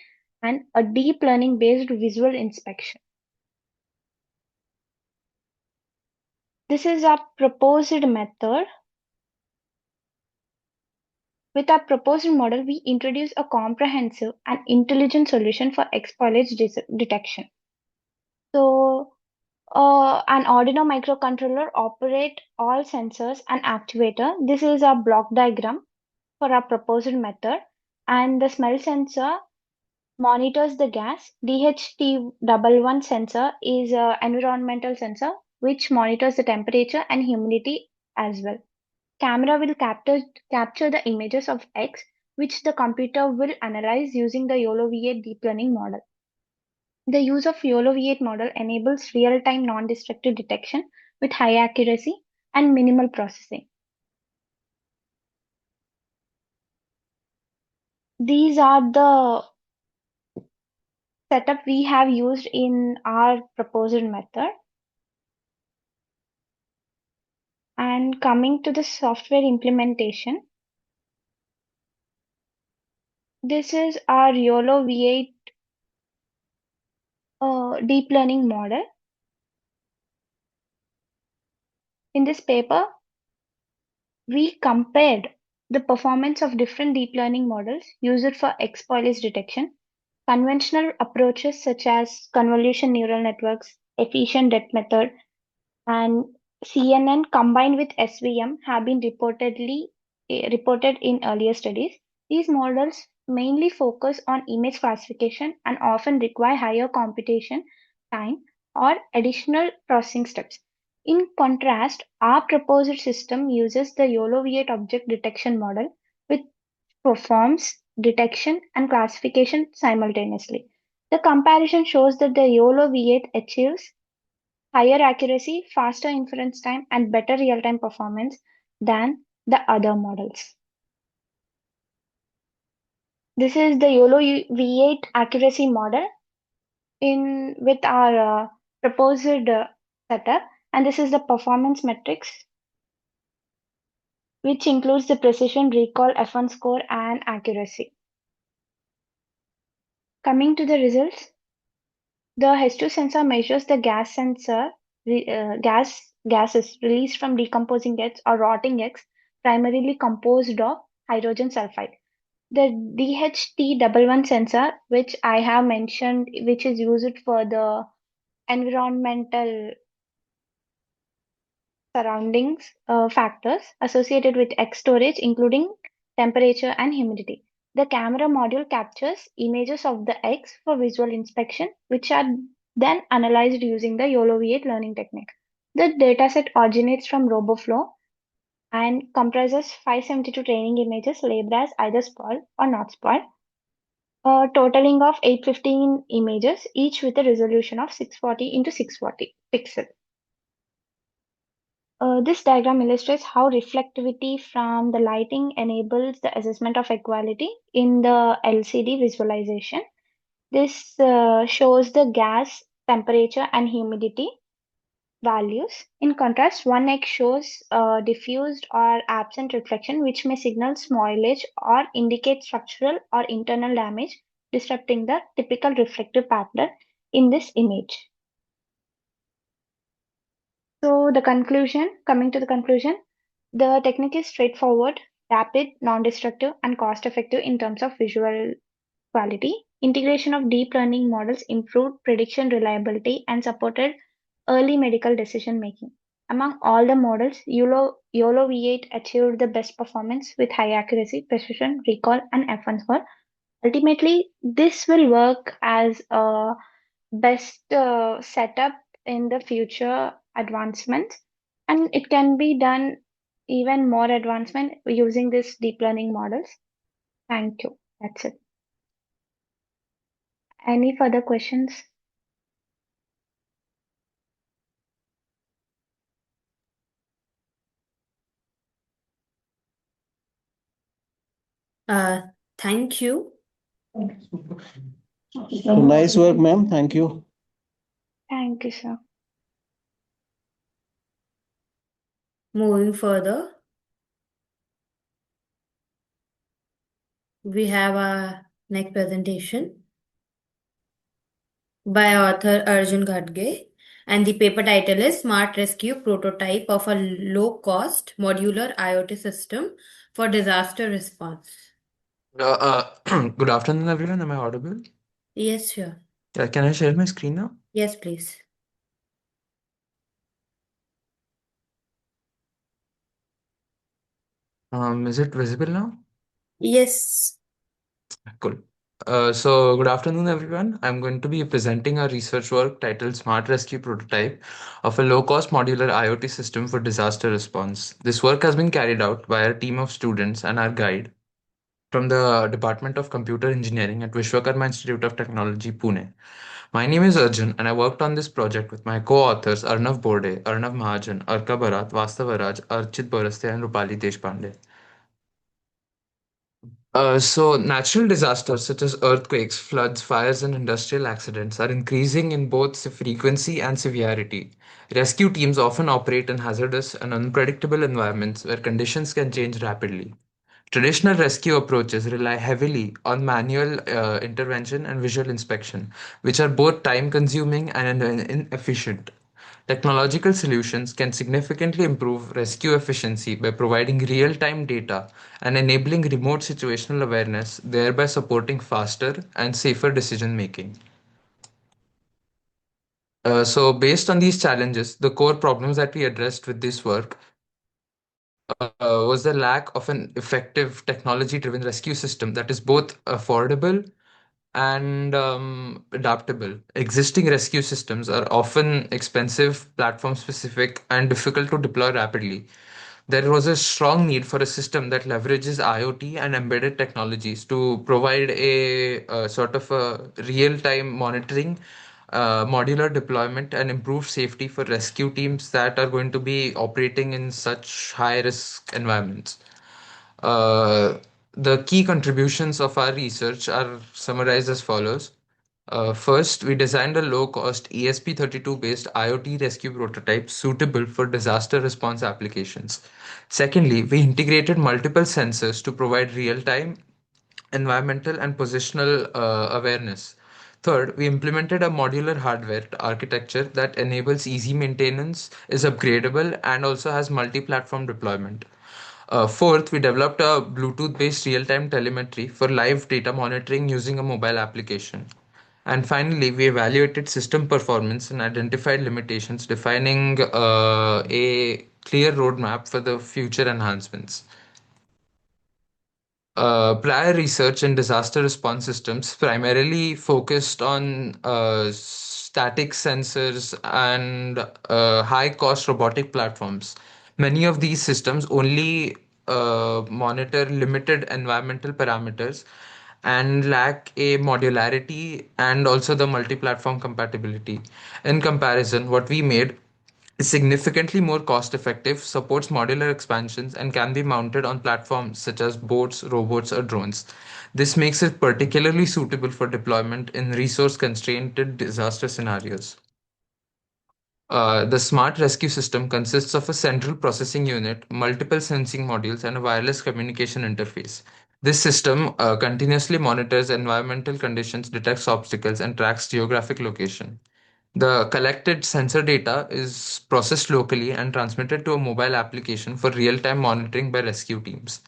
and a deep learning based visual inspection. This is our proposed method. With our proposed model, we introduce a comprehensive and intelligent solution for spoilage detection. So, an Arduino microcontroller operate all sensors and actuator. This is a block diagram for our proposed method. And the smell sensor monitors the gas. DHT11 sensor is an environmental sensor which monitors the temperature and humidity as well. Camera will capture the images of X, which the computer will analyze using the YOLO V8 deep learning model. The use of YOLO V8 model enables real-time non-destructive detection with high accuracy and minimal processing. These are the setup we have used in our proposed method. And coming to the software implementation, this is our YOLO V8 deep learning model. In this paper, we compared the performance of different deep learning models used for X-spoilage detection. Conventional approaches such as convolution neural networks, efficient depth method, and CNN combined with SVM have been reported in earlier studies. These models mainly focus on image classification and often require higher computation time or additional processing steps. In contrast, our proposed system uses the YOLO V8 object detection model, which performs detection and classification simultaneously. The comparison shows that the YOLO V8 achieves higher accuracy, faster inference time, and better real-time performance than the other models. This is the YOLO V8 accuracy model with our proposed setup, and this is the performance metrics, which includes the precision, recall, F1 score, and accuracy. Coming to the results, the H2 sensor measures the gases released from decomposing eggs or rotting eggs, primarily composed of hydrogen sulfide. The DHT11 sensor, which I have mentioned, which is used for the environmental surroundings factors associated with egg storage, including temperature and humidity. The camera module captures images of the eggs for visual inspection, which are then analyzed using the YOLO V8 learning technique. The dataset originates from RoboFlow and comprises 572 training images labeled as either spoiled or not spoiled, totaling of 815 images, each with a resolution of 640 into 640 pixels. This diagram illustrates how reflectivity from the lighting enables the assessment of equality in the LCD visualization. This shows the gas, temperature, and humidity values. In contrast, one X shows diffused or absent reflection, which may signal spoilage or indicate structural or internal damage, disrupting the typical reflective pattern in this image. So coming to the conclusion, the technique is straightforward, rapid, non-destructive, and cost-effective in terms of visual quality. Integration of deep learning models improved prediction reliability and supported early medical decision making. Among all the models, YOLO V8 achieved the best performance with high accuracy, precision, recall, and F1 score. Ultimately, this will work as a best setup in the future advancements, and it can be done even more advancement using this deep learning models. Thank you. That's it. Any further questions? Thank you. So nice work, ma'am. Thank you. Thank you, sir. Moving further, we have our next presentation by author Arjun Gadge. And the paper title is Smart Rescue Prototype of a Low Cost Modular IoT System for Disaster Response. Good afternoon, everyone. Am I audible? Yes, sure. Can I share my screen now? Yes, please. Is it visible now? Yes. Cool. So good afternoon, everyone. I'm going to be presenting a research work titled Smart Rescue Prototype of a Low-Cost Modular IoT System for Disaster Response. This work has been carried out by a team of students and our guide from the Department of Computer Engineering at Vishwakarma Institute of Technology, Pune. My name is Arjun, and I worked on this project with my co-authors Arnav Borde, Arnav Mahajan, Arka Bharat, Vastav Raj, Archit Boraste, and Rupali Deshpande. So natural disasters such as earthquakes, floods, fires, and industrial accidents are increasing in both frequency and severity. Rescue teams often operate in hazardous and unpredictable environments where conditions can change rapidly. Traditional rescue approaches rely heavily on manual intervention and visual inspection, which are both time consuming and inefficient. Technological solutions can significantly improve rescue efficiency by providing real time data and enabling remote situational awareness, thereby supporting faster and safer decision making. So, based on these challenges, the core problems that we addressed with this work was the lack of an effective technology driven rescue system that is both affordable and adaptable. Existing rescue systems are often expensive, platform specific, and difficult to deploy rapidly. There was a strong need for a system that leverages IoT and embedded technologies to provide a sort of a real time monitoring, modular deployment, and improved safety for rescue teams that are going to be operating in such high risk environments. Uh, the key contributions of our research are summarized as follows. First, we designed a low-cost ESP32 based IoT rescue prototype suitable for disaster response applications. Secondly, we integrated multiple sensors to provide real-time environmental and positional awareness. Third, we implemented a modular hardware architecture that enables easy maintenance, is upgradable, and also has multi-platform deployment. Fourth, we developed a Bluetooth-based real-time telemetry for live data monitoring using a mobile application. And finally, we evaluated system performance and identified limitations, defining a clear roadmap for the future enhancements. Prior research in disaster response systems primarily focused on static sensors and high cost robotic platforms. Many of these systems only monitor limited environmental parameters and lack a modularity and also the multi platform compatibility. In comparison, what we made is significantly more cost effective, supports modular expansions, and can be mounted on platforms such as boats, robots, or drones. This makes it particularly suitable for deployment in resource constrained disaster scenarios. The smart rescue system consists of a central processing unit, multiple sensing modules, and a wireless communication interface. This system continuously monitors environmental conditions, detects obstacles, and tracks geographic location. The collected sensor data is processed locally and transmitted to a mobile application for real-time monitoring by rescue teams.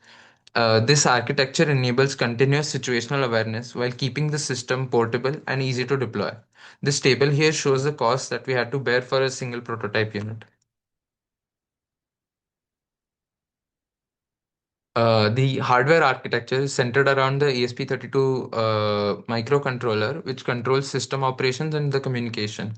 This architecture enables continuous situational awareness while keeping the system portable and easy to deploy. This table here shows the cost that we had to bear for a single prototype unit. The hardware architecture is centered around the ESP32 microcontroller, which controls system operations and the communication.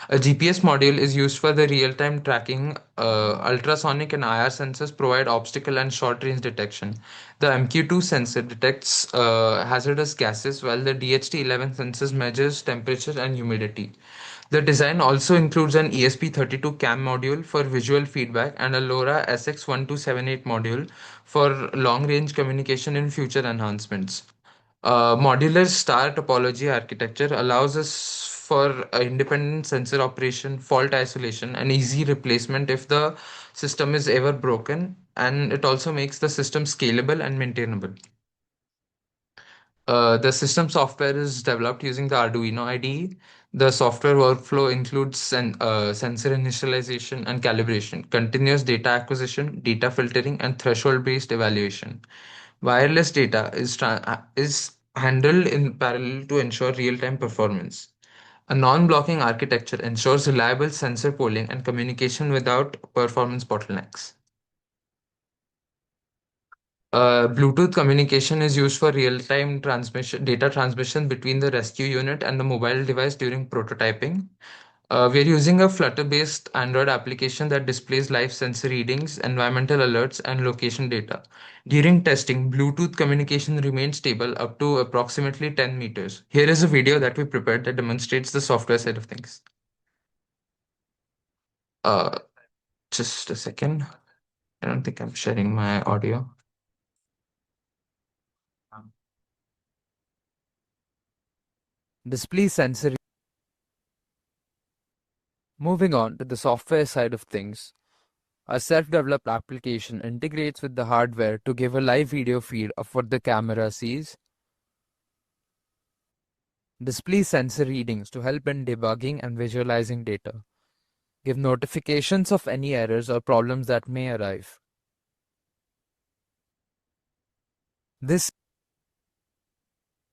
A GPS module is used for the real-time tracking. Ultrasonic and IR sensors provide obstacle and short-range detection. The MQ2 sensor detects hazardous gases, while the DHT11 sensors measures temperature and humidity. The design also includes an ESP32 CAM module for visual feedback and a LoRa SX1278 module for long-range communication in future enhancements. Modular star topology architecture allows us for independent sensor operation, fault isolation, and easy replacement if the system is ever broken, and it also makes the system scalable and maintainable. The system software is developed using the Arduino IDE. The software workflow includes sensor initialization and calibration, continuous data acquisition, data filtering, and threshold-based evaluation. Wireless data is handled in parallel to ensure real-time performance. A non-blocking architecture ensures reliable sensor polling and communication without performance bottlenecks. Bluetooth communication is used for real-time data transmission between the rescue unit and the mobile device during prototyping. We're using a Flutter-based Android application that displays live sensor readings, environmental alerts, and location data. During testing, Bluetooth communication remains stable up to approximately 10 meters. Here is a video that we prepared that demonstrates the software side of things. Uh, just a second. I don't think I'm sharing my audio. Display sensor. Moving on to the software side of things, a self-developed application integrates with the hardware to give a live video feed of what the camera sees. Display sensor readings to help in debugging and visualizing data. Give notifications of any errors or problems that may arise. This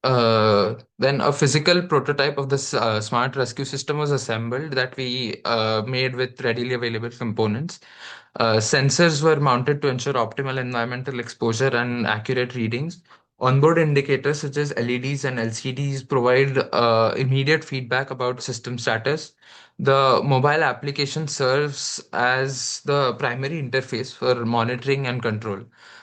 Then a physical prototype of this smart rescue system was assembled that we made with readily available components. Sensors were mounted to ensure optimal environmental exposure and accurate readings. Onboard indicators such as LEDs and LCDs provide immediate feedback about system status. The mobile application serves as the primary interface for monitoring and control.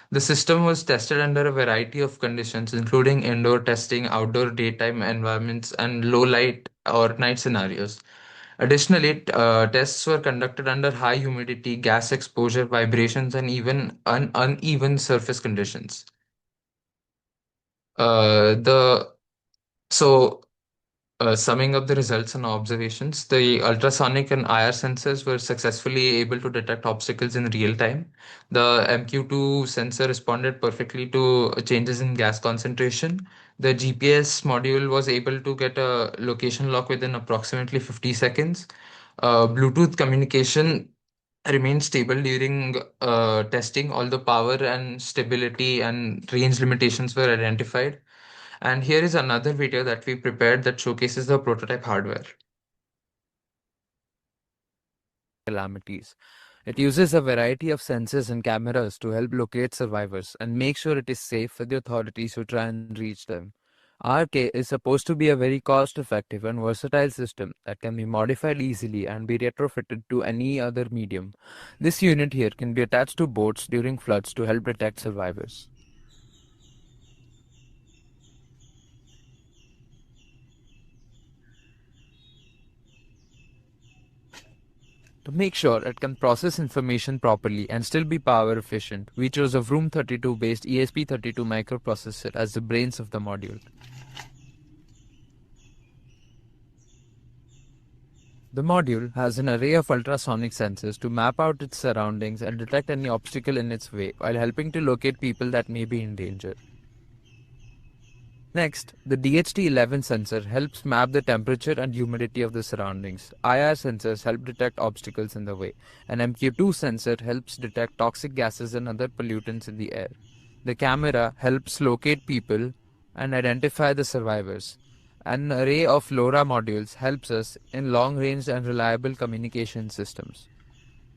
The system was tested under a variety of conditions, including indoor testing, outdoor daytime environments, and low light or night scenarios. Additionally, tests were conducted under high humidity, gas exposure, vibrations, and even uneven surface conditions. The so Summing up the results and observations, the ultrasonic and IR sensors were successfully able to detect obstacles in real time. The MQ2 sensor responded perfectly to changes in gas concentration. The GPS module was able to get a location lock within approximately 50 seconds. Bluetooth communication remained stable during testing. All the power and stability and range limitations were identified. And here is another video that we prepared that showcases the prototype hardware. calamities. It uses a variety of sensors and cameras to help locate survivors and make sure it is safe for the authorities who try and reach them. RK is supposed to be a very cost-effective and versatile system that can be modified easily and be retrofitted to any other medium. This unit here can be attached to boats during floods to help protect survivors. To make sure it can process information properly and still be power efficient, we chose a Vroom32 based ESP32 microprocessor as the brains of the module. The module has an array of ultrasonic sensors to map out its surroundings and detect any obstacle in its way while helping to locate people that may be in danger. Next, the DHT11 sensor helps map the temperature and humidity of the surroundings. IR sensors help detect obstacles in the way. An MQ2 sensor helps detect toxic gases and other pollutants in the air. The camera helps locate people and identify the survivors. An array of LoRa modules helps us in long-range and reliable communication systems.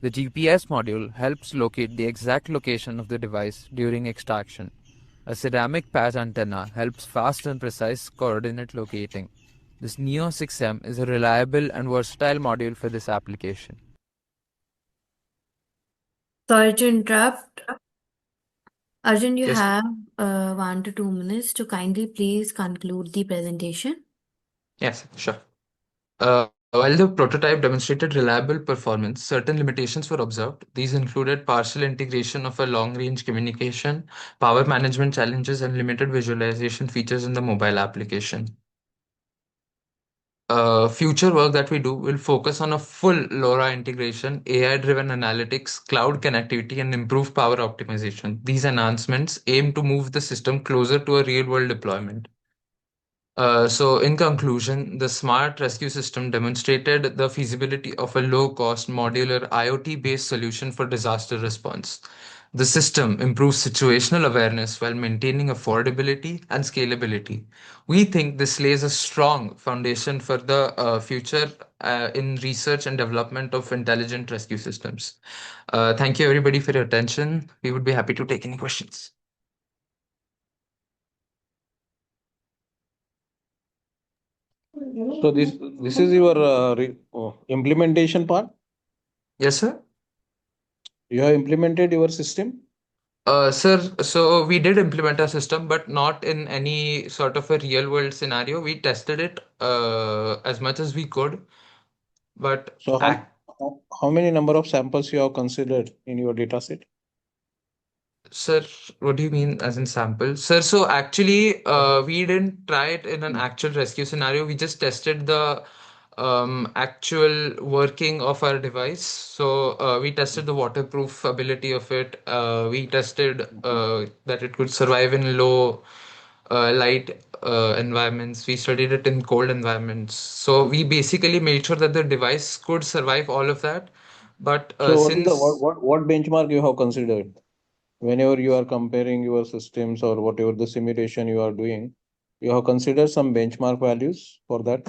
The GPS module helps locate the exact location of the device during extraction. A ceramic patch antenna helps fast and precise coordinate locating. This Neo 6M is a reliable and versatile module for this application. Sorry to interrupt. Arjun, you Yes. have 1 to 2 minutes to kindly please conclude the presentation. Yes, sure. While the prototype demonstrated reliable performance, certain limitations were observed. These included partial integration of a long-range communication, power management challenges, and limited visualization features in the mobile application. Future work that we do will focus on a full LoRa integration, AI-driven analytics, cloud connectivity, and improved power optimization. These enhancements aim to move the system closer to a real-world deployment. So, in conclusion, the smart rescue system demonstrated the feasibility of a low-cost, modular IoT-based solution for disaster response. The system improves situational awareness while maintaining affordability and scalability. We think this lays a strong foundation for the future in research and development of intelligent rescue systems. Thank you, everybody, for your attention. We would be happy to take any questions. So this is your implementation part. Yes, sir. You have implemented your system. Sir, so we did implement our system, but not in any sort of a real world scenario. We tested it as much as we could, but So how many number of samples you have considered in your data set? sir, what do you mean as in sample? Sir, so actually, we didn't try it in an actual rescue scenario. We just tested the actual working of our device. So we tested the waterproof ability of it. We tested that it could survive in low light environments. We studied it in cold environments. So we basically made sure that the device could survive all of that. But So what is the since what benchmark you have considered whenever you are comparing your systems or whatever the simulation you are doing? You have considered some benchmark values for that.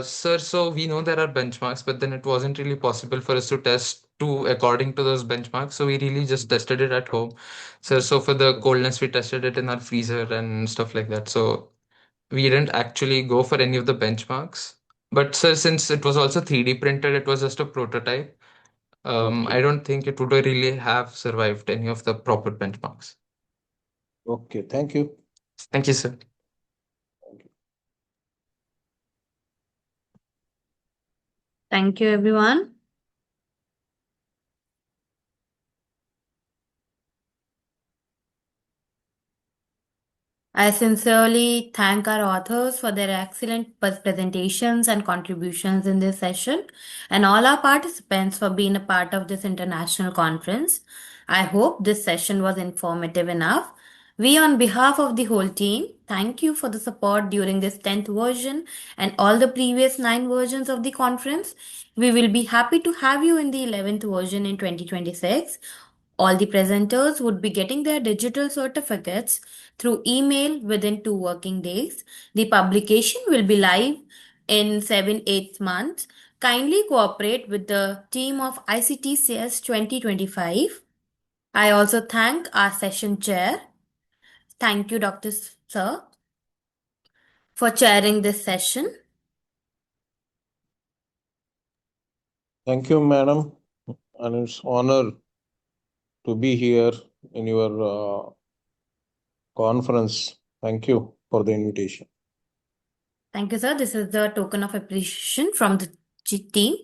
Sir, so we know there are benchmarks, but then it wasn't really possible for us to test to according to those benchmarks. So we really just tested it at home. Sir, so for the coldness, we tested it in our freezer and stuff like that. So we didn't actually go for any of the benchmarks. But sir, since it was also 3D printed, it was just a prototype. Okay. I don't think it would really have survived any of the proper benchmarks. Okay. Thank you. Thank you, sir. Thank you, everyone. I sincerely thank our authors for their excellent presentations and contributions in this session, and all our participants for being a part of this international conference. I hope this session was informative enough. We, on behalf of the whole team, thank you for the support during this 10th version and all the previous 9 versions of the conference. We will be happy to have you in the 11th version in 2026. All the presenters would be getting their digital certificates through email within 2 working days. The publication will be live in 7 8 months. Kindly cooperate with the team of ICTCS 2025. I also thank our session chair. Thank you, Dr. Sir, for chairing this session. Thank you, madam. And it's honor to be here in your conference. Thank you for the invitation. Thank you, sir. This is the token of appreciation from the team.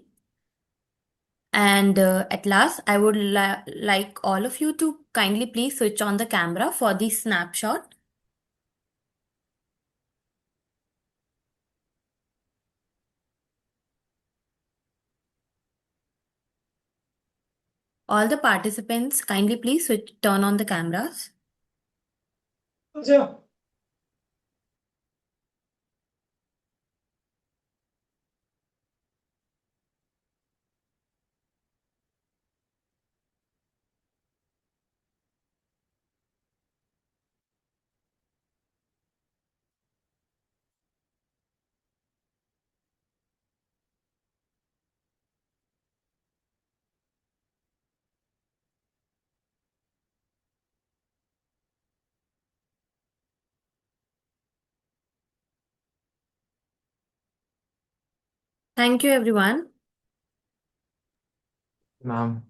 And at last, I would like all of you to kindly please switch on the camera for the snapshot. All the participants, kindly please turn on the cameras. Thank you, everyone. Ma'am.